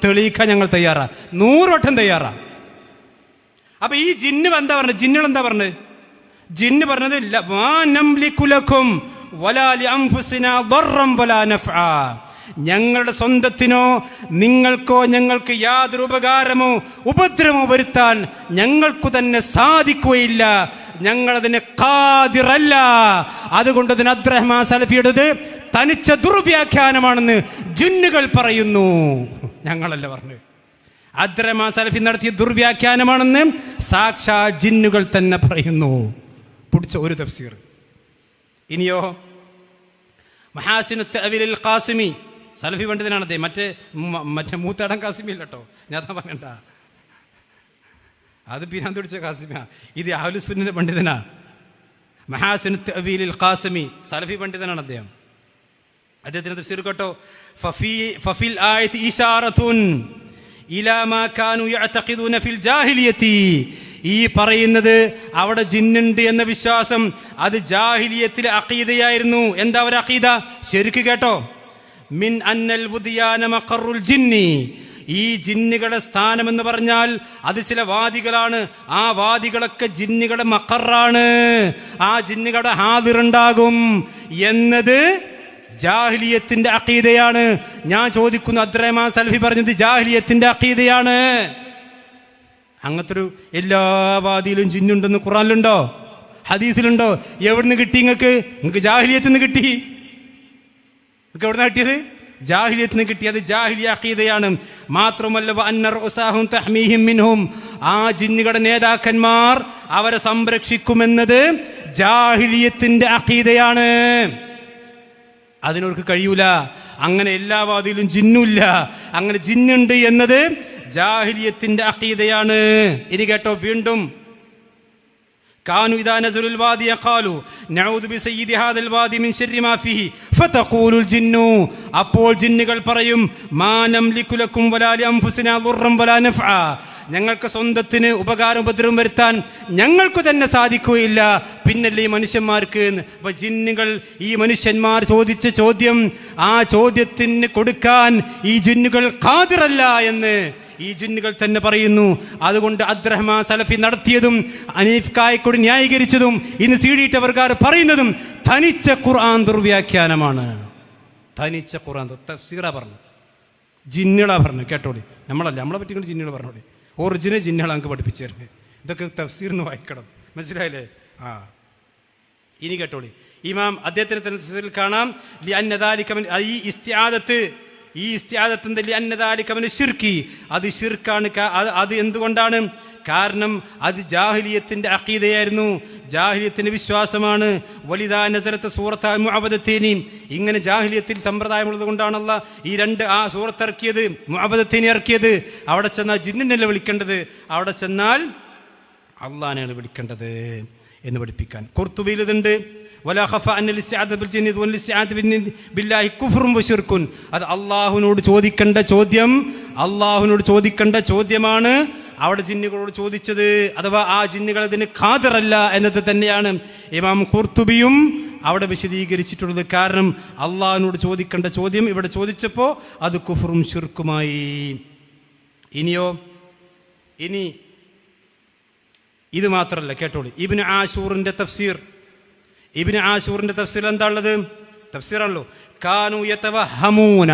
തെളിയിക്കാൻ ഞങ്ങൾ തയ്യാറാ, 100 വട്ടം തയ്യാറാ. അപ്പൊ ഈ ജിന്നുകൾ എന്താ പറഞ്ഞത്? ജിന്ന് പറഞ്ഞത് ഞങ്ങളുടെ സ്വന്തത്തിനോ നിങ്ങൾക്കോ ഞങ്ങൾക്ക് യാതൊരു ഉപകാരമോ ഉപദ്രവമോ വരുത്താൻ ഞങ്ങൾക്കു തന്നെ സാധിക്കുകയില്ല, ഞങ്ങളതിന് ഖാദിറല്ല. അതുകൊണ്ട് തന്നെ അബ്ദുറഹ്മാൻ സലഫിയുടേത് തനിച്ച ദുർവ്യാഖ്യാനമാണെന്ന് ജിന്നുകൾ പറയുന്നു, ഞങ്ങളല്ല പറഞ്ഞത്. അബ്ദുറഹ്മാൻ സലഫി നടത്തിയ ദുർവ്യാഖ്യാനമാണെന്ന് സാക്ഷാ ജിന്നുകൾ തന്നെ പറയുന്നു. പിടിച്ച ഒരു തഫ്സീർ. ഇനിയോ മഹാസിനു തഅവീൽ ഖാസിമി, സലഫി പണ്ഡിതനാണ് അദ്ദേഹം. മറ്റേ മൂത്താടൻ ഖാസിമി അല്ല കേട്ടോ, ഞാൻ പറയണ്ട, അത് പിന്നാൻ പിടിച്ച ഖാസിമിയാ. ഇത് അഹ്ലുസുന്നയുടെ പണ്ഡിതനാ. മഹാസിനു തഅവീൽ ഖാസിമി സലഫി പണ്ഡിതനാണ് അദ്ദേഹം. അദ്ദേഹത്തിന് തഫ്സീർ കേട്ടോ. ഫഫിൽ ആയത്തി ഇശാറത്തുൻ ഇലാ മാ കാനൂ യഅതഖിദൂന ഫിൽ ജാഹിലിയത്തി. ഈ പറയുന്നത് അവിടെ ജിന്നുണ്ട് എന്ന വിശ്വാസം അത് ജാഹിലിയത്തിലെ അഖീദയായിരുന്നു. എന്താ ഒരു അഖീദ? ശരിക്ക് കേട്ടോ. മിൻ അന്നൽ വുദിയാന മഖറുൽ ജിന്നി. ഈ ജിന്നുകളുടെ സ്ഥാനം എന്ന് പറഞ്ഞാൽ അത് ചില വാദികളാണ്. ആ വാദികളൊക്കെ ജിന്നുകളുടെ മഖറാണ്, ആ ജിന്നുകളുടെ ഹാദിറുണ്ടാകും എന്നത് ജാഹിലിയത്തിന്റെ അഖീദയാണ്. ഞാൻ ചോദിക്കുന്നു, അബ്ദുറഹ്മാൻ സലഫി പറഞ്ഞത് ജാഹിലിയത്തിന്റെ അഖീദയാണ്. അങ്ങനത്തെ ഒരു എല്ലാ വാദിയിലും ജിന്നുണ്ടെന്ന് ഖുറാനിലുണ്ടോ, ഹദീസിലുണ്ടോ? എവിടുന്ന് കിട്ടി നിങ്ങൾക്ക്? ജാഹിലിയത്തിൽ നിന്ന് കിട്ടി. നിങ്ങൾക്ക് എവിടുന്ന കിട്ടിയത്? ജാഹിലിയത്തിൽ നിന്ന് കിട്ടി. അത് ജാഹിലിയ അഖീദയാണ്. മാത്രമല്ല വഅന്ന റഉസാഹും തഹ്മീഹിം മിൻഹും, ആ ജിന്നുകളുടെ നേതാക്കന്മാർ അവരെ സംരക്ഷിക്കുമെന്നത് ജാഹിലിയത്തിന്റെ അഖീദയാണ്. അതിനവർക്ക് കഴിയൂല. അങ്ങനെ എല്ലാ വാദിയിലും ജിന്നുമില്ല. അങ്ങനെ ജിന്നുണ്ട് എന്നത് ജാഹിലിയത്തിന്റെ അഖീദയാണ്. ഇനി കേട്ടോ, വീണ്ടും കാനു ഇദാ നസലുൽ വാദി ഖാലു നഊദു ബിസയ്യിദി ഹാദൽ വാദി മിൻ ശർരി മാ ഫീഹി ഫതഖൂലുൽ ജിന്നു, അപ്പോൾ ജിന്നുകൾ പറയും മാ നംലികു ലക്കും വലാ ലിഅൻഫുസിനാ ദുർറൻ വലാ നഫ്ആ, ഞങ്ങൾക്ക് സ്വന്തത്തിന് ഉപകാരം ഉപദ്രവം വരുത്താൻ ഞങ്ങൾക്ക് തന്നെ സാധിക്കുകയില്ല, പിന്നല്ലേ ഈ മനുഷ്യന്മാർക്ക്. അപ്പൊ ജിന്നുകൾ, ഈ മനുഷ്യന്മാർ ചോദിച്ച ചോദ്യം, ആ ചോദ്യത്തിന് കൊടുക്കാൻ ഈ ജിന്നുകൾ ഖാദിറല്ല എന്ന് ഈ ജിന്നുകൾ തന്നെ പറയുന്നു. അതുകൊണ്ട് അബ്ദുറഹ്മാൻ സലഫി നടത്തിയതും അനീഫ് കായക്കൊടി ന്യായീകരിച്ചതും ഇന്ന് സീഡിയിട്ടവർക്കാർ പറയുന്നതും തനിച്ച ഖുർആൻ ദുർവ്യാഖ്യാനമാണ്. തനിച്ച ഖുർആൻ തഫ്സീറാ പറഞ്ഞു, ജിന്നുകളാ പറഞ്ഞു. കേട്ടോളി, നമ്മളെ പറ്റി ജിന്നുകൾ പറഞ്ഞോളി. ഒറിജിനൽ ജിന്നുകൾ നമുക്ക് പഠിപ്പിച്ചു തരുന്നത്. ഇതൊക്കെ തഫ്സീറിന് വായിക്കണം, മനസ്സിലായില്ലേ? ഇനി കേട്ടോളി, ഇമാം അദ്ദേഹത്തിന് തഫ്സീറിൽ കാണാം ഈ ഇസ്തിആദത്തിന്റെ ശിർക്കി, അത് ശിർക്കാണ്. അത് എന്തുകൊണ്ടാണ്? കാരണം അത് ജാഹിലിയത്തിന്റെ അഖീദയായിരുന്നു, ജാഹിലിയത്തിന്റെ വിശ്വാസമാണ്. വലിദാ നസലത്ത് സൂറത്ത് മുഅവദത്തൈനി, ഇങ്ങനെ ജാഹിലിയത്തിൽ സമ്പ്രദായമുള്ളത് കൊണ്ടാണല്ല ഈ രണ്ട് സൂറത്ത് ഇറക്കിയത്, മുഅവദത്തൈനി ഇറക്കിയത്. അവിടെ ചെന്നാൽ ജിന്നിനല്ല വിളിക്കേണ്ടത്, അവിടെ ചെന്നാൽ അള്ളാനെയാണ് വിളിക്കേണ്ടത് എന്ന് പഠിപ്പിക്കാൻ. ഖുർത്തുബിയിൽ ഇതുണ്ട്. വലാ ഖഫ അന്നൽ ഇസ്തിആദ ബിൽ ജിന്നി വൽ ഇസ്തിആദ ബില്ലാഹി കുഫ്റുൻ വശിർക്കുൻ. അത് അള്ളാഹുവിനോട് ചോദിക്കേണ്ട ചോദ്യമാണ് അവിടെ ജിന്നുകളോട് ചോദിച്ചത്. അഥവാ ആ ജിന്നുകൾ അതിന് ഖാദിറല്ല എന്നത് തന്നെയാണ് ഇമാം ഖുർത്തുബിയും അവിടെ വിശദീകരിച്ചിട്ടുള്ളത്. കാരണം അള്ളാഹുവിനോട് ചോദിക്കേണ്ട ചോദ്യം ഇവിടെ ചോദിച്ചപ്പോൾ അത് കുഫ്റും ശിർക്കുമായി. ഇനി ഇത് മാത്രമല്ല, കേട്ടോളി, ഇബ്നു ആശൂറിന്റെ തഫ്സീർ എന്താ ഉള്ളത്? തഫ്സീറാണല്ലോ. കാനു യതവഹമൂന,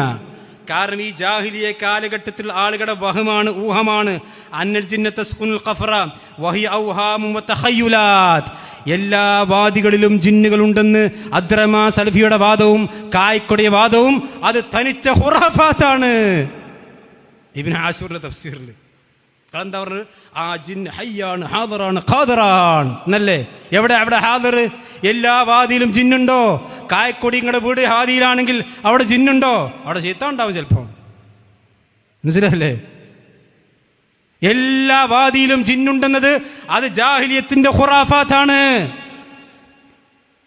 കാരണം ഈ ജാഹിലിയ കാലഘട്ടത്തിൽ ആളുകളുടെ വഹമാണ്, ഊഹമാണ്. അന്നൽ ജിന്ന തസ്കുനുൽ ഖഫറ വഹിയ ഔഹാമും വതഖയ്യുലാത്ത്, എല്ലാ വാദികളിലും ജിന്നുകളുണ്ടെന്ന് അബ്ദുറഹ്മാൻ സലഫിയുടെ വാദവും കായ്ക്കൊടിയ വാദവും അത് തനിച്ച ഖുറാഫാത്താണ്. ഇബ്നു ആശൂറിന്റെ തഫ്സീറിൽ എന്താ പറഞ്ഞത്? ആ ജിന്ന് ഹയ്യാണ്, ഹാദറാണ്, ഖാദിറാണ് എന്നല്ലേ? അവിടെ ഹാദർ? എല്ലാ വാദിയിലും ജിന്നുണ്ടോ? കായക്കൊടി നിങ്ങളുടെ വീട് ഹാദിയിലാണെങ്കിൽ അവിടെ ജിന്നുണ്ടോ? അവിടെ ശൈത്താൻ ഉണ്ടാവും ചിലപ്പോൾ, മനസ്സിലല്ലേ? എല്ലാ വാദിയിലും ജിന്നുണ്ടെന്നത് അത് ജാഹിലിയത്തിന്റെ ഖുറാഫാത്താണ്,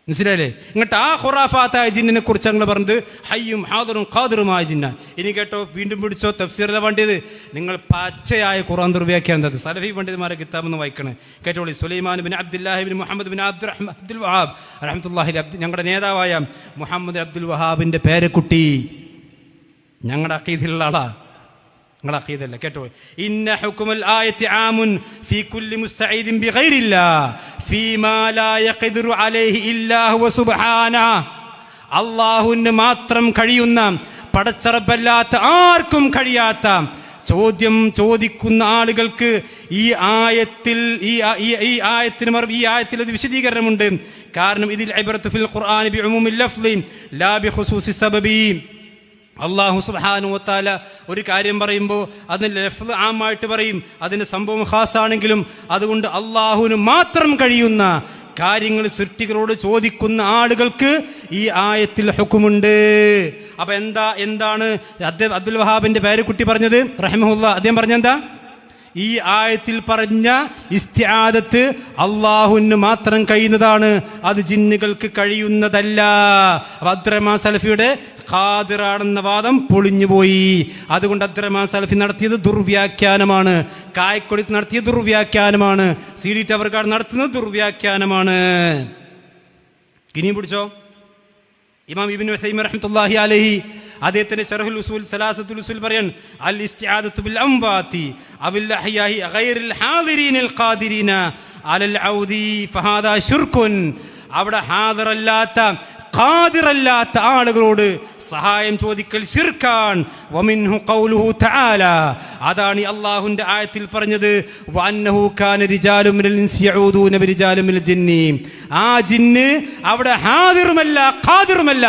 മനസ്സിലായില്ലേ? ഇങ്ങോട്ട് ആ ഖുറാഫാത്തായ ജിന്നിനെ കുറിച്ച് ഞങ്ങൾ പറഞ്ഞത് ഹയ്യും ഹാദറും ഖാദിറുമായ ജിന്നാൻ. ഇനി കേട്ടോ, വീണ്ടും പിടിച്ചോ, തഫ്സീറിലെ വേണ്ടിയത് നിങ്ങൾ പച്ചയായ ഖുർആൻ ദുർവ്യാഖ്യാനം സലഫി പണ്ഡിതന്മാരെ കിതാബെന്ന് വായിക്കണേ. കേട്ടോളി, സുലൈമാൻ ബിൻ അബ്ദുല്ലാഹി ബിൻ മുഹമ്മദ് ബിൻ അബ്ദുൽ വഹാബ് റഹ്മത്തുള്ളാഹി അലൈഹി, ഞങ്ങളുടെ നേതാവായ മുഹമ്മദ് അബ്ദുൽ വഹാബിന്റെ പേരക്കുട്ടി, ഞങ്ങളുടെ അഖീദയിലുള്ള ആളാ, നിങ്ങളുടെ അഖീദല്ല. കേട്ടോ, ഇന്ന ഹുക്മുൽ ആയത്തി ആമുൻ ഫീ കുല്ലി മുസ്തഈദിൻ ബിഗൈരില്ലാഹ് ഫീമാ ലാ യഖ്ദിറു അലൈഹി ഇല്ലാ ഹുവ സുബ്ഹാനഹു, അല്ലാഹുവിന് മാത്രം കഴിയുന്ന, പടച്ചറബല്ലാത്ത ആർക്കും കഴിയാത്ത ചോദ്യം ചോദിക്കുന്ന ആളുകൾക്ക് ഈ ആയത്തിൽ അത് വിശദീകരണമുണ്ട്. കാരണം ഇതിൽ ഇബ്റത്തു ഫിൽ ഖുർആനി ബിഉമൂമിൽ ലഫ്ളി ലാ ബിഖുസൂസി സബബി. അല്ലാഹു സുബ്ഹാനഹു വ തആല ഒരു കാര്യം പറയുമ്പോൾ അതിന് ലഫ്ള് ആമായിട്ട് പറയും, അതിൻ്റെ സംഭവം ഖാസാണെങ്കിലും. അതുകൊണ്ട് അള്ളാഹുവിന് മാത്രം കഴിയുന്ന കാര്യങ്ങൾ സൃഷ്ടികളോട് ചോദിക്കുന്ന ആളുകൾക്ക് ഈ ആയത്തിൽ ഹുക്കുമുണ്ട്. അപ്പൊ എന്താണ് അബ്ദുൽ വഹാബിന്റെ പേരക്കുട്ടി പറഞ്ഞത് റഹിമഹുല്ലാ? അദ്ദേഹം പറഞ്ഞെന്താ? ഈ ആയത്തിൽ പറഞ്ഞ ഇസ്തിആദത്ത് അള്ളാഹുവിന് മാത്രം കഴിയുന്നതാണ്, അത് ജിന്നുകൾക്ക് കഴിയുന്നതല്ല. അബ്ദുറഹ്മാൻ സലഫിയുടെ ഖാദിറാണെന്ന വാദം പൊളിഞ്ഞുപോയി. അതുകൊണ്ട് അബ്ദുറഹ്മാൻ സലഫി നടത്തിയത് ദുർവ്യാഖ്യാനമാണ്, കായക്കൊടി നടത്തിയ ദുർവ്യാഖ്യാനമാണ്, സീഡി ടവർക്കാട് നടത്തുന്നത് ദുർവ്യാഖ്യാനമാണ്. ഇനിയും പിടിച്ചോ, ഇമാം ഇബ്നു ഉസൈമീൻ റഹ്മത്തുള്ളാഹി അലൈഹി അദ്ദേഹത്തിന്റെ ശർഹുൽ ഉസൂൽ സലാസത്തുൽ ഉസൂൽ പറയാൻ അൽ ഇസ്തിആദത്തു ബിൽ അംവാതി അവിൽ അഹ്യാഹി ഗൈറിൽ ഹാദിരീനിൽ ഖാദിരീന അലൽ ഔദി ഫഹാദാ ശിർക്കുൻ. അവിടെ ഹാദിറല്ലാത്ത ഖാദിറല്ലാത്ത ആളുകളോട് സഹായം ചോദിക്കൽ ശിർക്കാൻ. വമിൻഹു ഖൗലുഹു തആല, അതാണ് അല്ലാഹുവിന്റെ ആയത്തിൽ പറഞ്ഞത്, വഅന്നഹു കാന റിജാലും മിനൽ ഇൻസി യഊദൂന ബിരിജാലിൻ മിനൽ ജിന്നി. ആ ജിന്ന് അവിടെ ഹാദിറുമല്ല ഖാദിറുമല്ല.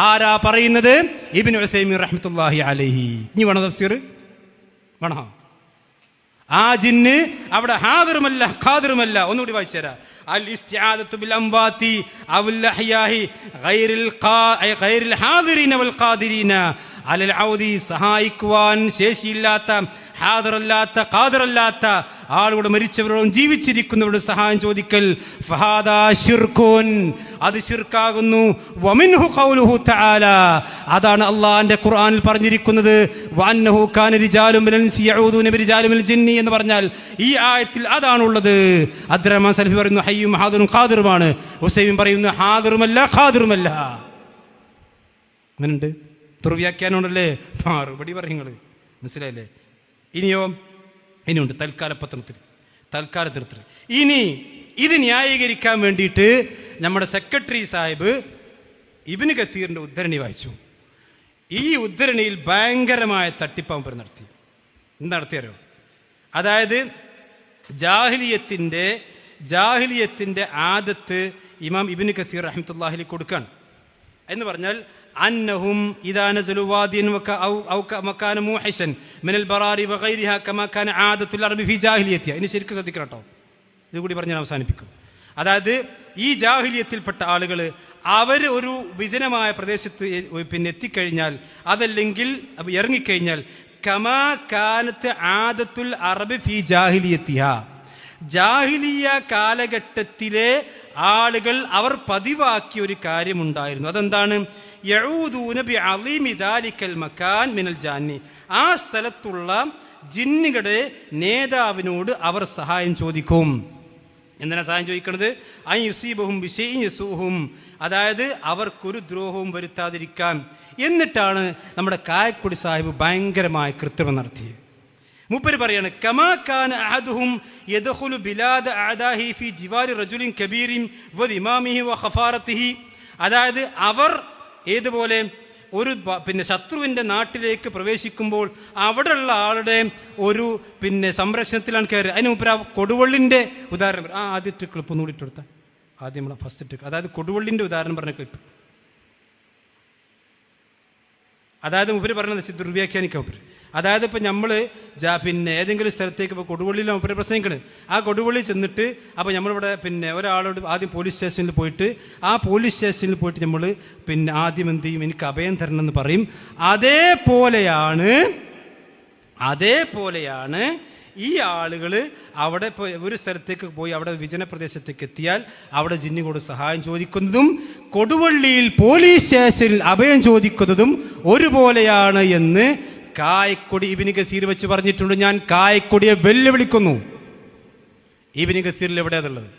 ആരാ പറയുന്നത്? ഇബ്നു ഉസൈമീൻ റഹ്മത്തുള്ളാഹി അലൈഹി. ഇനി വേണോ തഫ്സീർ? വേണോ? ആ ജിന്ന് അവിടെ ഹാദിറുമല്ല ഖാദിറുമല്ല. ഒന്നുകൂടി വായിച്ചു തരാം. അൽ ഇസ്തിആദത്തു ബിൽ അംവാതി അവൽ അഹ്യാഹി ഗൈറിൽ ഹാദിരീന വൽ ഖാദിരീന അലൽ ഔദി. സഹായിക്കുവാൻ ശേഷിയില്ലാത്ത, ഹാദിറല്ലാത്ത, ഖാദിറല്ലാത്ത ആളുകളുടെ, മരിച്ചവരോടും ജീവിച്ചിരിക്കുന്നവരുടെ സഹായം ചോദിക്കൽ ഫഹാദാ ശിർകുൻ, അത് ശിർക്കാകുന്നു. വമിൻഹു ഖൗലുഹു തആല, അതാണ് അല്ലാഹുവിന്റെ ഖുർആനിൽ പറഞ്ഞിരിക്കുന്നത്, വഅന്നഹു കാന റിജാലും മിനൽ ഇൻസി യഊദൂന ബിരിജാലിൻ മിനൽ ജിന്നി എന്ന് പറഞ്ഞാൽ ഈ ആയത്തിൽ അതാണുള്ളത്. അബ്ദുറഹ്മാൻ സലഫി പറയുന്നു ഹയ്യും ഹാദിറും ഖാദിറുമാണ്. ഉസൈമീൻ പറയുന്നു ഹാദിറുമല്ല ഖാദിറുമല്ല. അങ്ങനെയുണ്ട് ദുർവ്യാഖ്യാനമുണ്ടല്ലേ? മറുപടി പറയും നിങ്ങൾ, മനസ്സിലായില്ലേ? ഇനിയുണ്ട് തൽക്കാലത്തിൽ. ഇനി ഇത് ന്യായീകരിക്കാൻ വേണ്ടിയിട്ട് നമ്മുടെ സെക്രട്ടറി സാഹിബ് ഇബ്നു കസീറിന്റെ ഉദ്ധരണി വായിച്ചു. ഈ ഉദ്ധരണിയിൽ ഭയങ്കരമായ തട്ടിപ്പാമ്പർ നടത്തി. എന്ത് നടത്തിയാരോ? അതായത് ജാഹിലിയത്തിന്റെ ആദത്ത് ഇമാം ഇബ്നു കസീർ റഹ്മത്തുള്ളാഹി കൊടുക്കാൻ എന്ന് പറഞ്ഞാൽ അന്നഹും ഇദാ നസലു വാദിയൻ ഔ മകാന മൂഹിസൻ മിനൽ ബറാരി വഗൈരിഹാ കമാ കാന ആദത്തുൽ അറബി ഫി ജാഹിലിയത്തിയ. ഇനി ശരിക്കും ശ്രദ്ധിക്കണം കേട്ടോ, ഇത് കൂടി പറഞ്ഞ് ഞാൻ അവസാനിപ്പിക്കും. അതായത് ഈ ജാഹിലിയത്തിൽപ്പെട്ട ആളുകൾ അവർ ഒരു വിജനമായ പ്രദേശത്ത് എത്തിക്കഴിഞ്ഞാൽ, അതല്ലെങ്കിൽ ഇറങ്ങിക്കഴിഞ്ഞാൽ, കമാ കാനത്ത് ആദത്തുൽ അറബി ഫി ജാഹിലിയത്തിഹ, ജാഹിലിയ കാലഘട്ടത്തിലെ ആളുകൾ അവർ പതിവാക്കിയ ഒരു കാര്യമുണ്ടായിരുന്നു. അതെന്താണ്? യഊദൂന ബിഅളീമി ദാലിക്കൽ മകാൻ മിനൽ ജാന്നി, ആ സ്ഥലത്തുള്ള ജിന്നുകളുടെ നേതാവിനോട് അവർ സഹായം ചോദിക്കും. എന്തിനാ സഹായം ചോദിക്കുന്നത്? അൻ യുസീബഹും ബിശൈഇൻ യസൂഹും, അതായത് അവർക്കൊരു ദ്രോഹവും വരുത്താതിരിക്കാൻ. എന്നിട്ടാണ് നമ്മുടെ കായക്കൊടി സാഹിബ് ഭയങ്കരമായ കൃത്രിമം നടത്തിയത്. മൂപ്പര് പറയാണ് കമാ കാന അഹദുഹും യദ്ഖുലു ബിലാദ അഅദാഹി ഫി ജിവാരി റജുലിൻ കബീരിൻ വഇമാമിഹി വഖഫാറത്തിഹി, അതായത് അവർ ഏതുപോലെ ഒരു ശത്രുവിൻ്റെ നാട്ടിലേക്ക് പ്രവേശിക്കുമ്പോൾ അവിടെയുള്ള ആളുടെ ഒരു സംരക്ഷണത്തിലാണ് കയറുക. അതിന് മുമ്പ് ആ കൊടുവള്ളിൻ്റെ ഉദാഹരണം ആദ്യത്തെ ക്ലിപ്പ് ഒന്നുകൂടി ഇട്ടെടുത്താൽ, ആദ്യം നമ്മൾ ഫസ്റ്റ് ട്രിക്ക്, അതായത് കൊടുവള്ളിൻ്റെ ഉദാഹരണം പറഞ്ഞ ക്ലിപ്പ്. അതായത് മുപ്പര് പറഞ്ഞത് ദുർവ്യാഖ്യാനിക്കാൻ മുപ്പര്. അതായത് ഇപ്പം നമ്മൾ ഏതെങ്കിലും സ്ഥലത്തേക്ക് ഇപ്പോൾ കൊടുവള്ളിയിലാണ് മുപ്പര് പ്രസംഗിക്കണത്. ആ കൊടുവള്ളി ചെന്നിട്ട് അപ്പോൾ നമ്മളിവിടെ ഒരാളോട് ആദ്യം പോലീസ് സ്റ്റേഷനിൽ പോയിട്ട് ആ പോലീസ് സ്റ്റേഷനിൽ പോയിട്ട് നമ്മൾ ആദ്യം എന്ത് ചെയ്യും? എനിക്ക് അഭയം തരണം എന്ന് പറയും. അതേപോലെയാണ് ഈ ആളുകൾ അവിടെ ഒരു സ്ഥലത്തേക്ക് പോയി അവിടെ വിജന പ്രദേശത്തേക്ക് എത്തിയാൽ അവിടെ ജിന്നിനോട് സഹായം ചോദിക്കുന്നതും കൊടുവള്ളിയിൽ പോലീസ് സ്റ്റേഷനിൽ അഭയം ചോദിക്കുന്നതും ഒരുപോലെയാണ് എന്ന് കായക്കൊടി ഇബ്നു കസീർ വെച്ച് പറഞ്ഞിട്ടുണ്ട്. ഞാൻ കായക്കൊടിയെ വെല്ലുവിളിക്കുന്നു. ഇബ്നു കസീറിൽ എവിടെയാണുള്ളത്?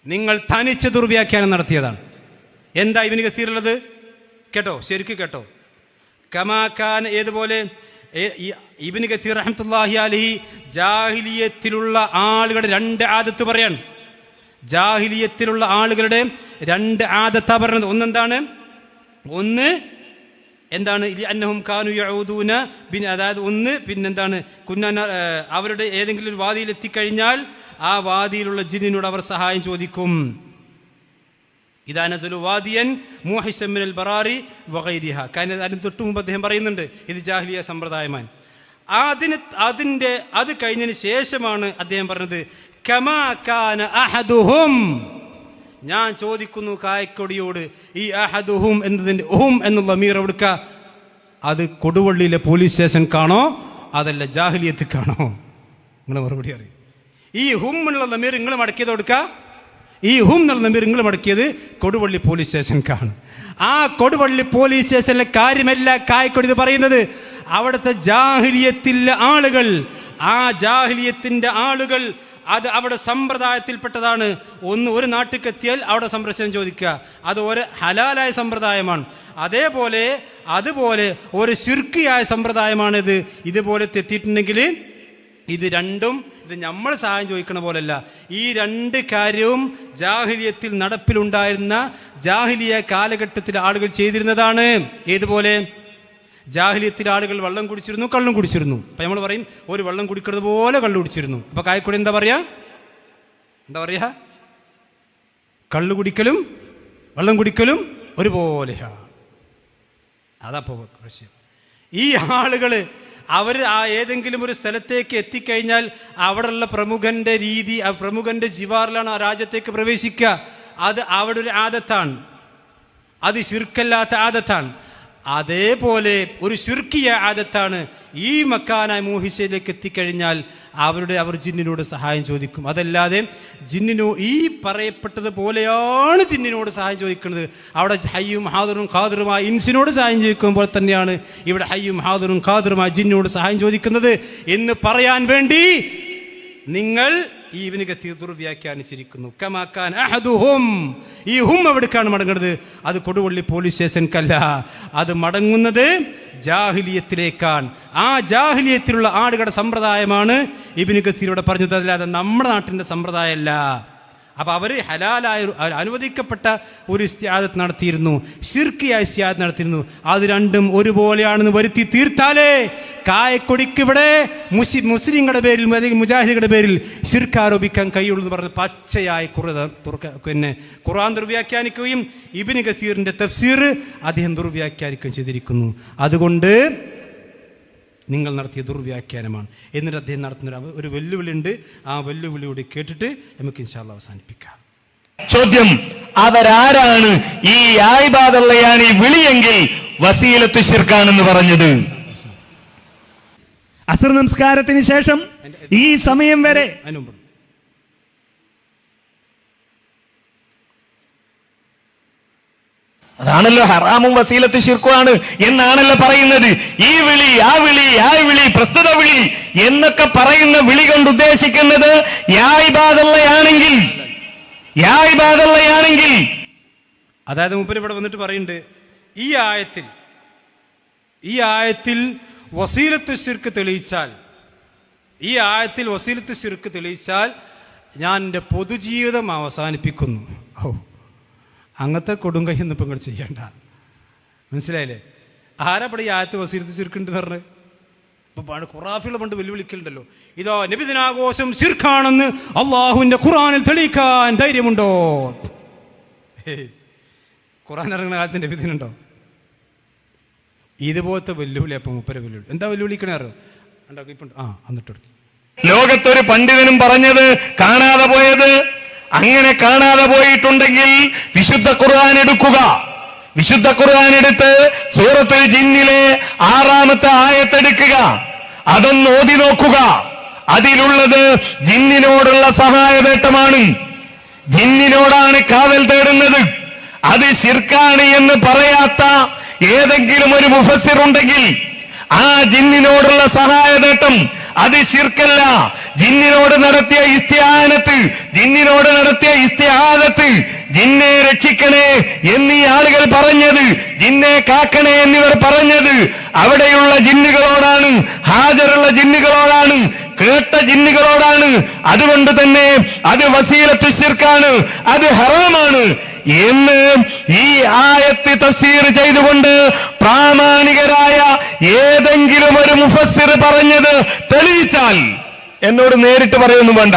നിങ്ങൾ തനിച്ച് ദുർവ്യാഖ്യാനം നടത്തിയതാണ്. എന്താ ഇബ്നു കസീറുള്ളത്? കേട്ടോ, ശരിക്കും കേട്ടോ. കമാക്കാൻ ഏതുപോലെ ഇബ്നു കസീർ റഹ്മത്തുള്ളാഹി അലൈഹി ജാഹിലിയത്തിലുള്ള ആളുകളുടെ രണ്ട് ആദത്ത് പറയാണ്. ജാഹിലിയത്തിലുള്ള ആളുകളുടെ രണ്ട് ആദത്താ പറയുന്നത്. ഒന്ന് എന്താണ്? അന്നഹും കാനു യഊദൂന, അതായത് ഒന്ന് അവരുടെ ഏതെങ്കിലും ഒരു വാദിയിൽ എത്തിക്കഴിഞ്ഞാൽ ആ വാദിയിലുള്ള ജിന്നിനോട് അവർ സഹായം ചോദിക്കും. ഇദാ നസലു വാദിയൻ മൂഹിസൻ മിനൽ ബറാരി വഗൈരിഹ. അതിന് തൊട്ട് മുമ്പ് അദ്ദേഹം പറയുന്നുണ്ട് ഇത് ജാഹിലിയ സമ്പ്രദായമാണ്. അത് കഴിഞ്ഞതിന് ശേഷമാണ് അദ്ദേഹം പറഞ്ഞത് കമാ കാന അഹദുഹും. ഞാൻ ചോദിക്കുന്നു കായക്കൊടിയോട്, ഈ അഹദുഹും എന്നതിൻ്റെ ഹും എന്നുള്ള മീർ എടുക്ക, അത് കൊടുവള്ളിയിലെ പോലീസ് സ്റ്റേഷൻ കാണോ അതല്ല ജാഹിലിയത്ത് കാണോ? നിങ്ങൾ മറുപടി അറിയും. ഈ ഹും എന്നുള്ള മീർ നിങ്ങൾ മടക്കിയത് കൊടുക്ക, ഈ ഹും എന്നുള്ള മീർ നിങ്ങൾ മടക്കിയത് കൊടുവള്ളി പോലീസ് സ്റ്റേഷൻ കാണും. ആ കൊടുവള്ളി പോലീസ് സ്റ്റേഷനിലെ കാര്യമല്ല കായക്കൊടി പറയുന്നത്. അവിടുത്തെ ജാഹിലിയത്തിലെ ആളുകൾ, ആ ജാഹിലിയത്തിൻ്റെ ആളുകൾ അത് അവിടെ സമ്പ്രദായത്തിൽപ്പെട്ടതാണ്. ഒരു നാട്ടിലെത്തിയാൽ അവിടെ സംരക്ഷണം ചോദിക്കുക, അത് ഒരു ഹലാലായ സമ്പ്രദായമാണ്. അതുപോലെ ഒരു ശിർക്കിയായ സമ്പ്രദായമാണിത്. ഇതുപോലെ എത്തിയിട്ടുണ്ടെങ്കിൽ ഇത് രണ്ടും ഇത് നമ്മൾ സഹായം ചോദിക്കണ പോലല്ല. ഈ രണ്ട് കാര്യവും ജാഹിലിയത്തിൽ നടപ്പിലുണ്ടായിരുന്ന ജാഹിലിയ കാലഘട്ടത്തിൽ ആളുകൾ ചെയ്തിരുന്നതാണ്. ഏതുപോലെ? ജാഹിലിയത്തിൽ ആളുകൾ വെള്ളം കുടിച്ചിരുന്നു, കള്ളും കുടിച്ചിരുന്നു. അപ്പം നമ്മൾ പറയും ഒരു വെള്ളം കുടിക്കുന്നത് പോലെ കള്ളു കുടിച്ചിരുന്നു. അപ്പം കായക്കൂടെ എന്താ പറയുക? കള്ളു കുടിക്കലും വെള്ളം കുടിക്കലും ഒരുപോലെയാ. അതപ്പോ പ്രശ്നം. ഈ ആളുകൾ അവർ ആ ഏതെങ്കിലും ഒരു സ്ഥലത്തേക്ക് എത്തിക്കഴിഞ്ഞാൽ അവിടെയുള്ള പ്രമുഖന്റെ രീതി, പ്രമുഖന്റെ ജിവാറിലാണ് ആ രാജ്യത്തേക്ക് പ്രവേശിക്കുക. അത് അവിടെ ഒരു ആദത്താണ്, അത് ശിർക്കല്ലാത്ത ആദത്താണ്. അതേപോലെ ഒരു ശിർക്കിയ ആദത്താണ് ഈ മക്കാനായ മൂഹിസയിലേക്ക് എത്തിക്കഴിഞ്ഞാൽ അവർ ജിന്നിനോട് സഹായം ചോദിക്കും. അതല്ലാതെ ഈ പറയപ്പെട്ടത് പോലെയാണ് ജിന്നിനോട് സഹായം ചോദിക്കുന്നത്. അവിടെ ഹയ്യും ഹാദിറും ഖാദിറുമായ ഇൻസിനോട് സഹായം ചോദിക്കുമ്പോൾ തന്നെയാണ് ഇവിടെ ഹയ്യും ഹാദിറും ഖാദിറുമായ ജിന്നിനോട് സഹായം ചോദിക്കുന്നത് എന്ന് പറയാൻ വേണ്ടി നിങ്ങൾ ഈ ഇബ്നു കസീർ ദുർവ്യാഖ്യാനിച്ചിരിക്കുന്നു. കമാക്കാൻ അഹദുഹും, ഈ ഹും എവിടേക്കാണ് മടങ്ങുന്നത്? അത് കൊടുവള്ളി പോലീസ് സ്റ്റേഷൻക്കല്ല, അത് മടങ്ങുന്നത് ജാഹിലിയത്തിലേക്കാണ്. ആ ജാഹിലിയത്തിലുള്ള ആളുകളുടെ സമ്പ്രദായമാണ് ഇബ്നു കസീർ ഇവിടെ പറഞ്ഞത്, അല്ലാതെ നമ്മുടെ നാട്ടിൻ്റെ സമ്പ്രദായമല്ല. അപ്പം അവർ ഹലാലായ അനുവദിക്കപ്പെട്ട ഒരു ഇസ്തിആദത്ത് നടത്തിയിരുന്നു, ശിർക്കിയായ ഇസ്തിആദത്ത് നടത്തിയിരുന്നു. അത് രണ്ടും ഒരുപോലെയാണെന്ന് വരുത്തി തീർത്താലേ കായക്കൊടിക്ക് ഇവിടെ മുസ്ലിങ്ങളുടെ പേരിൽ അല്ലെങ്കിൽ മുജാഹിദുകളുടെ പേരിൽ ശിർക്ക് ആരോപിക്കാൻ കഴിയുള്ളൂ എന്ന് പറഞ്ഞ് പച്ചയായി ഖുർആൻ ദുർവ്യാഖ്യാനിക്കുകയും ഇബ്നു കസീറിന്റെ തഫ്സീർ അദ്ദേഹം ദുർവ്യാഖ്യാനിക്കുകയും ചെയ്തിരിക്കുന്നു. അതുകൊണ്ട് നിങ്ങൾ നടത്തിയ ദുർവ്യാഖ്യാനമാണ്. എന്നിട്ട് അദ്ദേഹം നടത്തുന്ന ഒരു വെല്ലുവിളി ഉണ്ട്. ആ വെല്ലുവിളിയോട് കേട്ടിട്ട് നമുക്ക് ഇൻഷാ അല്ലാഹ് അവസാനിപ്പിക്കാം. ചോദ്യം, അവരാരാണ് ഈ ആയിബാദുള്ളയാണ് ഈ വിളിയെങ്കിൽ വസീലത്തു ശിർക്കാണെന്ന് പറഞ്ഞത്? അസ്ർ നമസ്കാരത്തിന് ശേഷം ഈ സമയം വരെ അതാണല്ലോ ഹറാമും വസീലത്ത് ശിർക്കുമാണ് എന്നാണല്ലോ പറയുന്നത്. ഈ വിളി, ആ വിളി, ആ വിളി, പ്രസ്തുത വിളി എന്നൊക്കെ പറയുന്ന വിളി കൊണ്ട് ഉദ്ദേശിക്കുന്നത് യായിബാദുള്ളയാണെങ്കിൽ അതായത് മൂപ്പര് ഇവിടെ വന്നിട്ട് പറയുന്നുണ്ട്, ഈ ആയത്തിൽ വസീലത്ത് ശിർക്ക് തെളിയിച്ചാൽ ഞാൻ എൻ്റെ പൊതുജീവിതം അവസാനിപ്പിക്കുന്നു. അങ്ങനത്തെ കൊടുങ്കൈയൊന്നും ഇപ്പം ഇങ്ങോട്ട് ചെയ്യണ്ട. മനസ്സിലായില്ലേ? ആരാപ്പടെ ഈ ആയത്ത് വസീലത്ത് ശിർക്കുണ്ട് പറഞ്ഞ് ഇപ്പം ഖുറാഫികളെ പണ്ട് വെല്ലുവിളിക്കലുണ്ടല്ലോ, ഇതോ നബിദിനാഘോഷം ശിർക്കാണെന്ന് അള്ളാഹുവിൻ്റെ ഖുറാനിൽ തെളിയിക്കാൻ ധൈര്യമുണ്ടോ? ഖുറാൻ ഇറങ്ങുന്ന കാലത്ത് നബിദിനുണ്ടോ? ഇതുപോലത്തെ വെല്ലുവിളി. അപ്പം മുപ്പര വെല്ലുവിളി എന്താ വെല്ലുവിളിക്കണേ അറിയോ? എന്നിട്ട് ലോകത്തൊരു പണ്ഡിതനും പറഞ്ഞത് കാണാതെ പോയത്, അങ്ങനെ കാണാതെ പോയിട്ടുണ്ടെങ്കിൽ വിശുദ്ധ ഖുർആൻ എടുക്കുക. വിശുദ്ധ ഖുർആൻ എടുത്ത് സൂറത്തുൽ ജിന്നിലെ 6-ാമത്തെ ആയത്തെടുക്കുക, അതൊന്ന് ഓതി നോക്കുക. അതിലുള്ളത് ജിന്നിനോടുള്ള സഹായവേട്ടമാണ്, ജിന്നിനോടാണ് കാവൽ തേടുന്നത്. അത് ശിർക്കാണ് എന്ന് പറയാത്ത ഏതെങ്കിലും ഒരു മുഫസ്സിർ ഉണ്ടെങ്കിൽ ആ ജിന്നിനോടുള്ള സഹായവേട്ടം അത് ശിർക്കല്ല. ജിന്നിനോട് നടത്തിയ ഇസ്തിആനത്ത്, ജിന്നിനോട് നടത്തിയ ഇസ്തിആദത്ത്, ജിന്നെ രക്ഷിക്കണേ എന്നീ ആളുകൾ പറഞ്ഞത്, ജിന്നെ കാക്കണേ എന്നിവർ പറഞ്ഞത് അവിടെയുള്ള ജിന്നുകളോടാണ്, ഹാജറുള്ള ജിന്നുകളോടാണ്, കേട്ട ജിന്നുകളോടാണ്. അതുകൊണ്ട് തന്നെ അത് വസീലത്തു ശിർക്കാണ്, അത് ഹറാമാണ് എന്ന് ഈ ആയത്ത് തഫ്സീർ ചെയ്തുകൊണ്ട് പ്രാമാണികരായ ഏതെങ്കിലും ഒരു മുഫസ്സിർ പറഞ്ഞത് തെളിയിച്ചാൽ എന്നോട് നേരിട്ട് പറയൊന്നും വേണ്ട.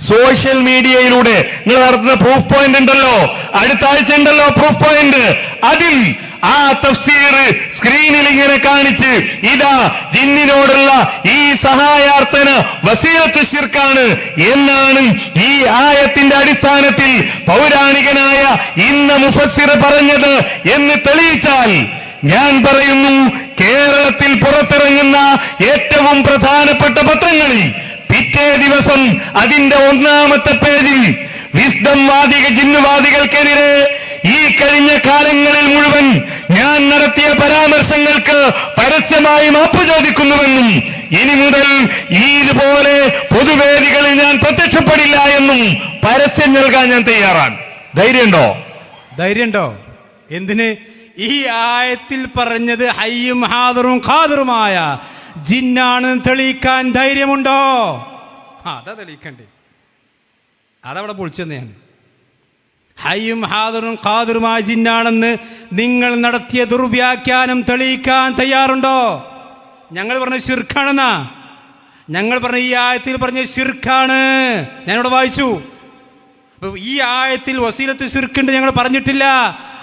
സോഷ്യൽ മീഡിയയിലൂടെ നിങ്ങൾ നടത്തുന്ന പ്രൂഫ് പോയിന്റ് ഉണ്ടല്ലോ, അടുത്ത ആഴ്ച ഉണ്ടല്ലോ പ്രൂഫ് പോയിന്റ്, അതിൽ ആ തഫ്സീർ സ്ക്രീനിൽ ഇങ്ങനെ കാണിച്ച് ഇതാ ജിന്നിനോടുള്ള ഈ സഹായാർത്ഥന വസീലത്തു ശിർക്കാണ് എന്നാണ് ഈ ആയത്തിന്റെ അടിസ്ഥാനത്തിൽ പൗരാണികനായ ഇന്ന മുഫസ്സിർ പറഞ്ഞത് എന്ന് തെളിയിച്ചാൽ ഞാൻ പറയുന്നു, കേരളത്തിൽ പുറത്തിറങ്ങുന്ന ഏറ്റവും പ്രധാനപ്പെട്ട പത്രങ്ങളിൽ പിറ്റേ ദിവസം അതിന്റെ 1-ാമത്തെ പേജിൽ വിസ്ഡം വാദിക ജിന്നുവാദികൾക്കെതിരെ ഈ കഴിഞ്ഞ കാലങ്ങളിൽ മുഴുവൻ ഞാൻ നടത്തിയ പരാമർശങ്ങൾക്ക് പരസ്യമായി മാപ്പ് ചോദിക്കുന്നുവെന്നും ഇനി മുതൽ ഇതുപോലെ പൊതുവേദികളിൽ ഞാൻ പ്രത്യക്ഷപ്പെടില്ല എന്നും പരസ്യം നൽകാൻ ഞാൻ തയ്യാറാണ്. ധൈര്യമുണ്ടോ? എന്തിന്? ഈ ആയത്തിൽ പറഞ്ഞത് ഹയ്യും ഹാദിറും ഖാദിറുമായ ജിന്നാണെന്ന് തെളിയിക്കാൻ ധൈര്യമുണ്ടോ? അതാ തെളിയിക്കണ്ടേ, അതവിടെ പൊളിച്ചെന്നെയാണ്. ഹയ്യും ഹാദിറും ഖാദിറുമായ ജിന്നാണെന്ന് നിങ്ങൾ നടത്തിയ ദുർവ്യാഖ്യാനം തെളിയിക്കാൻ തയ്യാറുണ്ടോ? ഞങ്ങൾ പറഞ്ഞ ശിർക്കാണെന്നാ, ഞങ്ങൾ പറഞ്ഞ ഈ ആയത്തിൽ പറഞ്ഞ ശിർക്കാണ്. ഞാനിവിടെ വായിച്ചു. ഈ ആയത്തിൽ വസീലത്ത് ശിർക്കുണ്ട് ഞങ്ങൾ പറഞ്ഞിട്ടില്ല.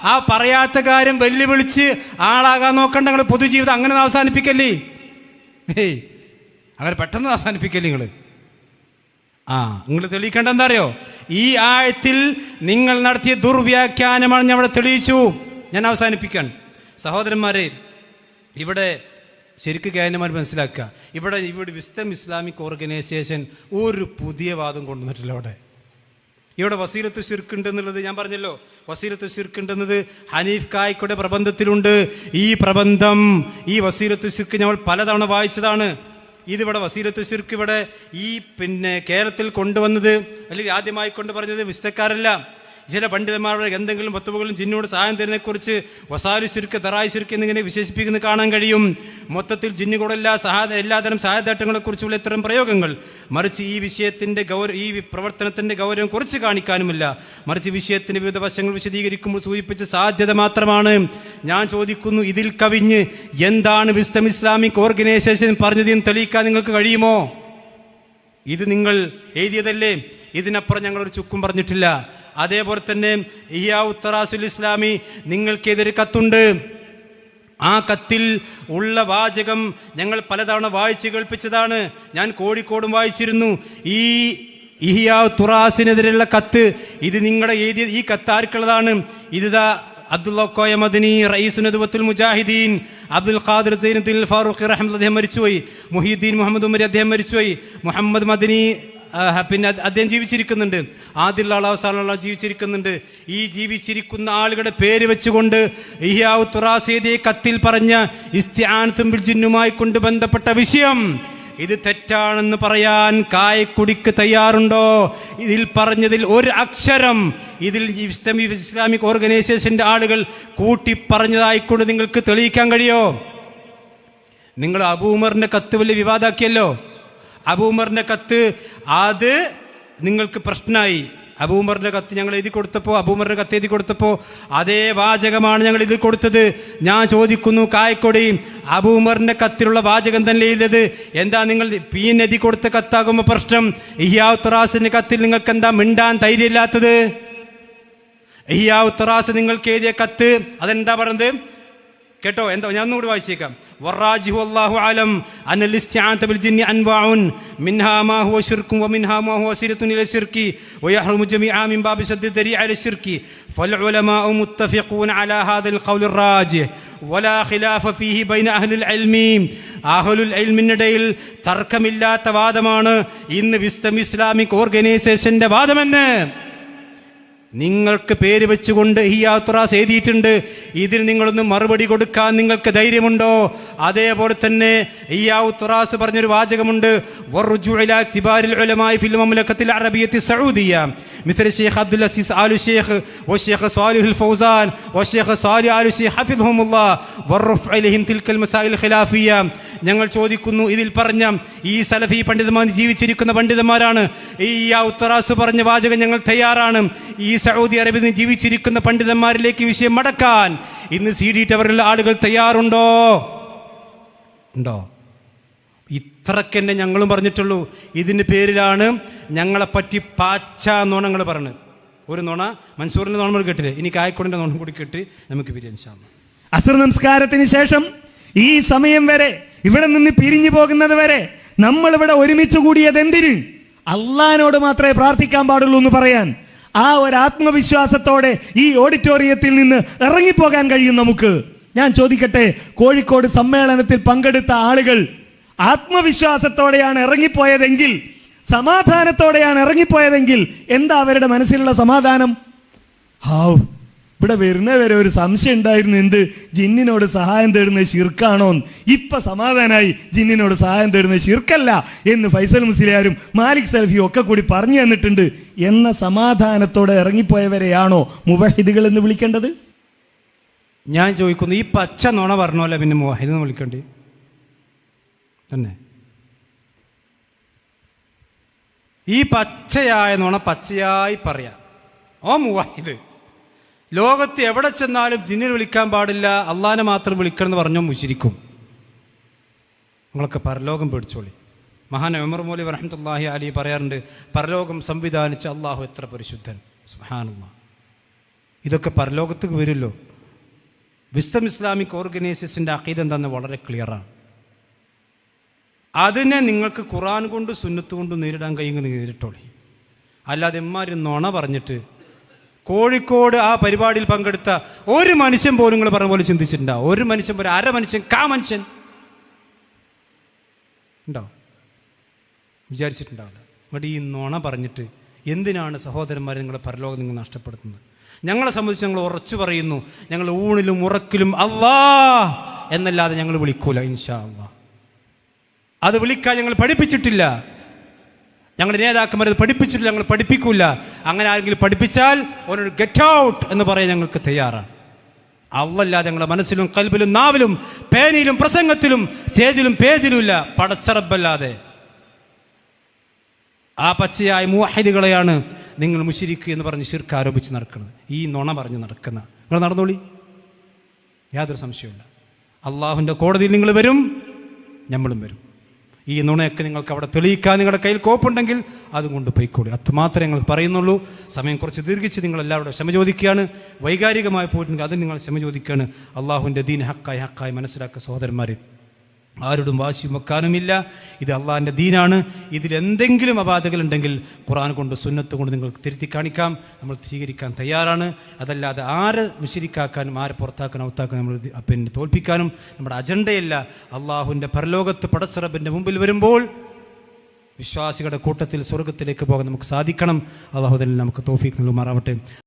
ആ പറയാത്ത കാര്യം വെല്ലുവിളിച്ച് ആളാകാൻ നോക്കണ്ട. നിങ്ങൾ പൊതുജീവിതം അങ്ങനെ അവസാനിപ്പിക്കല്ലേ, അങ്ങനെ പെട്ടെന്ന് അവസാനിപ്പിക്കല്ലേ നിങ്ങൾ. നിങ്ങൾ തെളിയിക്കേണ്ട എന്താ അറിയോ? ഈ ആയത്തിൽ നിങ്ങൾ നടത്തിയ ദുർവ്യാഖ്യാനമാണ് ഞാൻ അവിടെ തെളിയിച്ചു. ഞാൻ അവസാനിപ്പിക്കാൻ സഹോദരന്മാരെ, ഇവിടെ ശരിക്കും കാരണന്മാർ മനസ്സിലാക്കുക, ഇവിടെ വിസ്ഡം ഇസ്ലാമിക് ഓർഗനൈസേഷൻ ഒരു പുതിയ വാദം കൊണ്ടുവന്നിട്ടില്ല. ഇവിടെ വസീലത്ത് ശിർക്ക് എന്നുള്ളത് ഞാൻ പറഞ്ഞല്ലോ, വസീലത്ത് ശിർക്ക് എന്നത് ഹനീഫ് കായ്ക്കയുടെ പ്രബന്ധത്തിലുണ്ട്. ഈ പ്രബന്ധം, ഈ വസീലത്ത് ശിർക്ക് ഞങ്ങൾ പലതവണ വായിച്ചതാണ്. ഇതിവിടെ വസീലത്ത് ശിർക്ക് ഇവിടെ ഈ കേരളത്തിൽ കൊണ്ടുവന്നത് അല്ലെങ്കിൽ ആദ്യമായി കൊണ്ട് പറഞ്ഞത് വിസ്തക്കാരല്ല, ചില പണ്ഡിതന്മാരുടെ എന്തെങ്കിലും വസ്തുവകളും ജിന്നോട് സഹായം തരുന്നതിനെക്കുറിച്ച് വസാലു ശിർക്ക്, തറായി ശിർക്ക് എന്നിങ്ങനെ വിശേഷിപ്പിക്കുന്നത് കാണാൻ കഴിയും. മൊത്തത്തിൽ ജിന്നുകൂടല്ല എല്ലാതരം സഹായതാട്ടങ്ങളെക്കുറിച്ചുള്ള ഇത്തരം പ്രയോഗങ്ങൾ, മറിച്ച് ഈ വിഷയത്തിൻ്റെ ഈ പ്രവർത്തനത്തിൻ്റെ ഗൗരവം കുറച്ച് കാണിക്കാനുമില്ല, മറിച്ച് വിഷയത്തിൻ്റെ വിവിധ വശങ്ങൾ വിശദീകരിക്കുമ്പോൾ സൂചിപ്പിച്ച സാധ്യത മാത്രമാണ്. ഞാൻ ചോദിക്കുന്നു, ഇതിൽ കവിഞ്ഞ് എന്താണ് വിസ്ഡം ഇസ്ലാമിക് ഓർഗനൈസേഷൻ പറഞ്ഞതെന്ന് തെളിയിക്കാൻ നിങ്ങൾക്ക് കഴിയുമോ? ഇത് നിങ്ങൾ എഴുതിയതല്ലേ, ഇതിനപ്പുറം ഞങ്ങളൊരു ചുക്കും പറഞ്ഞിട്ടില്ല. അതേപോലെ തന്നെ ഇഹ്യാഉ തറാസുൽ ഇസ്ലാമി നിങ്ങൾക്കെതിരെ കത്തുണ്ട്. ആ കത്തിൽ ഉള്ള വാചകം ഞങ്ങൾ പലതവണ വായിച്ച് കേൾപ്പിച്ചതാണ്. ഞാൻ കോഴിക്കോടും വായിച്ചിരുന്നു. ഈ ഇഹ്യാഉ തുറാസിനെതിരെയുള്ള കത്ത്, ഇത് നിങ്ങളുടെ എഴുതിയ ഈ കത്ത് ആർക്കുള്ളതാണ്? ഇതാ അബ്ദുള്ള കോയ മദനി, റഈസ് നദ്വത്തുൽ മുജാഹിദീൻ, അബ്ദുൽ ഖാദിർ സൈനുദ്ദീൻ ഫാറൂഖി റഹ്മത്തുള്ളാഹി അദ്ദേഹം മരിച്ചുപോയി. മുഹീദ്ദീൻ മുഹമ്മദ് ഉമരി അദ്ദേഹം മരിച്ചുപോയി. മുഹമ്മദ് മദനി പിന്നെ അദ്ദേഹം ജീവിച്ചിരിക്കുന്നുണ്ട്. ആദിൽ അവസാനം ജീവിച്ചിരിക്കുന്നുണ്ട്. ഈ ജീവിച്ചിരിക്കുന്ന ആളുകളുടെ പേര് വെച്ചുകൊണ്ട് ഇഹ്യാഉ തുറാസ് കത്തിൽ പറഞ്ഞ ഇസ്തിആനത്തും ബിൽ ജിന്നുമായി കൊണ്ട് ബന്ധപ്പെട്ട വിഷയം ഇത് തെറ്റാണെന്ന് പറയാൻ കായക്കുടിക്ക് തയ്യാറുണ്ടോ? ഇതിൽ പറഞ്ഞതിൽ ഒരു അക്ഷരം ഇതിൽ ഇസ്ലാമിക് ഓർഗനൈസേഷൻ്റെ ആളുകൾ കൂട്ടി പറഞ്ഞതായിക്കൊണ്ട് നിങ്ങൾക്ക് തെളിയിക്കാൻ കഴിയോ? നിങ്ങൾ അബൂ ഉമറിൻ്റെ കത്ത് വലിയ വിവാദമാക്കിയല്ലോ. അബൂ ഉമറിൻ്റെ കത്ത് അത് നിങ്ങൾക്ക് പ്രശ്നമായി. അബൂ ഉമറിൻ്റെ കത്ത് ഞങ്ങൾ എഴുതി കൊടുത്തപ്പോൾ, അബൂ ഉമറിൻ്റെ കത്ത് എഴുതി കൊടുത്തപ്പോൾ അതേ വാചകമാണ് ഞങ്ങൾ എഴുതി കൊടുത്തത്. ഞാൻ ചോദിക്കുന്നു, കായക്കൊടി അബൂ ഉമറിൻ്റെ കത്തിലുള്ള വാചകം തന്നെ എഴുതിയത് എന്താ? നിങ്ങൾ എഴുതി കൊടുത്ത കത്താകുമ്പോൾ പ്രശ്നം. ഇഹ്യാഉ തുറാസിൻ്റെ കത്തിൽ നിങ്ങൾക്ക് എന്താ മിണ്ടാൻ ധൈര്യമില്ലാത്തത്? ഇഹ്യാഉ തുറാസ് നിങ്ങൾക്ക് എഴുതിയ കത്ത് അതെന്താ പറഞ്ഞത് കേട്ടോ? എന്താ ഞാൻ ഒന്നുകൂടി വായിച്ചേക്കാം. വറാജിഹു അല്ലാഹു അലം അന്നൽ ഇസ്തിആനത ബിൽ ജിന്നി അൻവാഉൻ മിൻഹാ മാ ഹുവ ശിർകുൻ വമിൻഹാ മാ ഹുവ വസീലത്തുൻ ഇല ശിർകി വയഹ്റുമു ജമീഅ മിൻ ബാബി സദ്ദി ദരീഅ ഇല ശിർകി ഫൽ ഉലമാഉ മുത്തഫിഖൂൻ അലാ ഹാദൽ ഖൗൽ റാജിഹ് വലാ ഖിലാഫ ഫീഹി ബൈന അഹ്ലിൽ ഇൽമി. അഹ്ലുൽ ഇൽമിനിടയിൽ തർക്കമില്ലാത്ത വാദമാണ് ഇന്ന് വിസ്ഡം ഇസ്ലാമിക് ഓർഗനൈസേഷന്റെ വാദമെന്ന് നിങ്ങൾക്ക് പേര് വെച്ചുകൊണ്ട് ഇഹ്യാഉ തുറാസ് എഴുതിയിട്ടുണ്ട്. ഇതിൽ നിങ്ങളൊന്ന് മറുപടി കൊടുക്കാൻ നിങ്ങൾക്ക് ധൈര്യമുണ്ടോ? അതേപോലെ തന്നെ ഇഹ്യാഉ തുറാസ് പറഞ്ഞൊരു വാചകമുണ്ട്, വറുജുഉ ഇലാ കിബാരിൽ ഉലമാഇ ഫിൽ മംലക്കത്തിൽ അറബിയ്യത്തി സഊദിയ മിസ്ല ശൈഖ് അബ്ദുൽ അസീസ് ആലു ശൈഖ് വശൈഖ് സാലിഹുൽ ഫൗസാൻ വശൈഖ് സാലിഹ് ആലു ശൈഖ് ഹഫിദഹുമുല്ലാഹ് വറഫ്ഉ ഇലൈഹിം തിൽക്കൽ മസായിൽ ഖിലാഫിയ്യ. ഞങ്ങൾ ചോദിക്കുന്നു, ഇതിൽ പറഞ്ഞ ഈ സലഫി പണ്ഡിതന്മാർ ജീവിച്ചിരിക്കുന്ന പണ്ഡിതന്മാരാണ്. ഈ ഇഹ്യാഉ തുറാസ് പറഞ്ഞ വാചകം ഞങ്ങൾ തയ്യാറാണ്. ഈ സൗദി അറേബ്യയിൽ ജീവിച്ചിരിക്കുന്ന പണ്ഡിതന്മാരിലേക്ക് വിഷയം മടക്കാൻ ഇന്ന് CD ടവറിലുള്ള ആളുകൾ തയ്യാറുണ്ടോ? ഉണ്ടോ? ഇത്രക്കെന്നെ ഞങ്ങളും പറഞ്ഞിട്ടുള്ളൂ. ഇതിൻ്റെ പേരിലാണ് ഞങ്ങളെപ്പറ്റി പാച്ച നുണങ്ങൾ പറഞ്ഞത്. ഒരു നുണ മൻസൂറിൻ്റെ നുണ കേട്ടില്ലേ, ഇനി കായക്കൊടിൻ്റെ നുണ കൂടി കേട്ട് നമുക്ക് പിരിയാൻ. അസ്ർ നമസ്കാരത്തിന് ശേഷം ഈ സമയം വരെ, ഇവിടെ നിന്ന് പിരിഞ്ഞു പോകുന്നത് വരെ നമ്മൾ ഇവിടെ ഒരുമിച്ച് കൂടിയത് എന്തിന്? അള്ളാഹിനോട് മാത്രമേ പ്രാർത്ഥിക്കാൻ പാടുള്ളൂ എന്ന് പറയാൻ. ആ ഒരു ആത്മവിശ്വാസത്തോടെ ഈ ഓഡിറ്റോറിയത്തിൽ നിന്ന് ഇറങ്ങിപ്പോകാൻ കഴിയും നമുക്ക്. ഞാൻ ചോദിക്കട്ടെ, കോഴിക്കോട് സമ്മേളനത്തിൽ പങ്കെടുത്ത ആളുകൾ ആത്മവിശ്വാസത്തോടെയാണ് ഇറങ്ങിപ്പോയതെങ്കിൽ, സമാധാനത്തോടെയാണ് ഇറങ്ങിപ്പോയതെങ്കിൽ എന്താ അവരുടെ മനസ്സിലുള്ള സമാധാനം? ഹാവ്, ഇവിടെ വരുന്നവരെ ഒരു സംശയം ഉണ്ടായിരുന്നു, എന്ത് ജിന്നിനോട് സഹായം തേടുന്നത് ശിർക്കാണോ? ഇപ്പൊ സമാധാനായി, ജിന്നിനോട് സഹായം തേടുന്നത് ശിർക്കല്ല എന്ന് ഫൈസൽ മുസ്ലിയാരും മാലിക് സലഫിയും ഒക്കെ കൂടി പറഞ്ഞു തന്നിട്ടുണ്ട് എന്ന സമാധാനത്തോടെ ഇറങ്ങിപ്പോയവരെയാണോ മുവഹിദുകൾ എന്ന് വിളിക്കേണ്ടത്? ഞാൻ ചോദിക്കുന്നു, ഈ പച്ച നുണ പറഞ്ഞോല്ല പിന്നെ മുവഹിദ് എന്ന് വിളിക്കേണ്ടി? തന്നെ ഈ പച്ചയായ നുണ പച്ചയായി പറയാം. ഓ മുവാഹിദ്, ലോകത്ത് എവിടെ ചെന്നാലും ജിന്നിനെ വിളിക്കാൻ പാടില്ല, അള്ളാഹിനെ മാത്രം വിളിക്കണം എന്ന് പറഞ്ഞോ മുശിരിക്കും. നിങ്ങളൊക്കെ പരലോകം പേടിച്ചോളി. മഹാൻ ഉമർ മൗലവി റഹ്മത്തുള്ളാഹി അലൈഹി പറയാറുണ്ട്, പരലോകം സംവിധാനിച്ച അള്ളാഹു എത്ര പരിശുദ്ധൻ. സുബ്ഹാനല്ലാഹ്. ഇതൊക്കെ പരലോകത്ത് വരുമല്ലോ. വിസ്ഡം ഇസ്ലാമിക് ഓർഗനൈസേഷൻ്റെ അഖീദ എന്താണെന്ന് വളരെ ക്ലിയറാണ്. അതിനെ നിങ്ങൾക്ക് ഖുർആൻ കൊണ്ട് സുന്നത്ത് കൊണ്ട് നേരിടാൻ കഴിയുമെന്ന് നേരിട്ടോളി. അല്ലാതെ എമ്മാര് നുണ പറഞ്ഞിട്ട് കോഴിക്കോട് ആ പരിപാടിയിൽ പങ്കെടുത്ത ഒരു മനുഷ്യൻ പോലും നിങ്ങൾ പറഞ്ഞ പോലെ ചിന്തിച്ചിട്ടുണ്ടാവും. ഒരു മനുഷ്യൻ പോലും, അര മനുഷ്യൻ, മനുഷ്യൻ ഉണ്ടാവും, വിചാരിച്ചിട്ടുണ്ടാവില്ല. എന്നിട്ട് ഈ നുണ പറഞ്ഞിട്ട് എന്തിനാണ് സഹോദരന്മാരെ നിങ്ങളെ പരലോകം നിങ്ങൾ നഷ്ടപ്പെടുത്തുന്നത്? ഞങ്ങളെ സംബന്ധിച്ച് ഞങ്ങൾ ഉറച്ചു പറയുന്നു, ഞങ്ങൾ ഊണിലും ഉറക്കിലും അല്ലാഹ് എന്നല്ലാതെ ഞങ്ങൾ വിളിക്കൂല. ഇൻഷാ അല്ലാഹ് അത് വിളിക്കാൻ ഞങ്ങൾ പഠിപ്പിച്ചിട്ടില്ല. ഞങ്ങളുടെ നേതാക്കന്മാരത് പഠിപ്പിച്ചിട്ടില്ല, ഞങ്ങൾ പഠിപ്പിക്കൂല. അങ്ങനെ ആരെങ്കിലും പഠിപ്പിച്ചാൽ ഒരു ഗെറ്റ് ഔട്ട് എന്ന് പറയാൻ ഞങ്ങൾക്ക് തയ്യാറാണ്. അല്ലാതെ ഞങ്ങളുടെ മനസ്സിലും കൽബിലും നാവിലും പേനയിലും പ്രസംഗത്തിലും സ്റ്റേജിലും പേജിലും ഇല്ല പടച്ചറബല്ലാതെ. ആ പച്ചയായ മുവഹിദുകളെയാണ് നിങ്ങൾ മുശ്രിക്ക് എന്ന് പറഞ്ഞ് ശിർക്ക് ആരോപിച്ച് നടക്കുന്നത്, ഈ നുണ പറഞ്ഞ് നടക്കുന്ന. നിങ്ങൾ നടന്നോളി, യാതൊരു സംശയമില്ല. അള്ളാഹുവിൻ്റെ കോടതിയിൽ നിങ്ങൾ വരും, നമ്മളും വരും. ഈ നുണയൊക്കെ നിങ്ങൾക്ക് അവിടെ തെളിയിക്കാൻ നിങ്ങളുടെ കയ്യിൽ കോപ്പുണ്ടെങ്കിൽ അതും കൊണ്ട് പോയിക്കോളി. അത് മാത്രമേ ഞങ്ങൾ പറയുന്നുള്ളൂ. സമയം കുറച്ച് ദീർഘിച്ച് നിങ്ങൾ എല്ലാവരും ക്ഷമ ചോദിക്കുകയാണ്. വൈകാരികമായി പോയിട്ടുണ്ടെങ്കിൽ അത് നിങ്ങൾ ക്ഷമ ചോദിക്കുകയാണ്. അള്ളാഹുവിൻ്റെ ദീൻ ഹക്കായി മനസ്സിലാക്കുക സഹോദരന്മാർ. ആരോടും വാശിയും വെക്കാനുമില്ല. ഇത് അള്ളാഹിൻ്റെ ദീനാണ്. ഇതിലെന്തെങ്കിലും അപാധകളുണ്ടെങ്കിൽ ഖുർആൻ കൊണ്ട് സുന്നത്ത് കൊണ്ട് നിങ്ങൾക്ക് തിരുത്തി കാണിക്കാം, നമ്മൾ സ്വീകരിക്കാൻ തയ്യാറാണ്. അതല്ലാതെ ആരെ മുശ്രിക്കാക്കാനും ആരെ പുറത്താക്കാനും ഔത്താക്കാനും നമ്മൾ പിന്നെ തോൽപ്പിക്കാനും നമ്മുടെ അജണ്ടയല്ല. അള്ളാഹുവിൻ്റെ പരലോകത്ത് പടച്ചറബിൻ്റെ മുമ്പിൽ വരുമ്പോൾ വിശ്വാസികളുടെ കൂട്ടത്തിൽ സ്വർഗത്തിലേക്ക് പോകാൻ നമുക്ക് സാധിക്കണം. അള്ളാഹു തന്നെ നമുക്ക് തൗഫീഖ് നൽകുമാറാവട്ടെ.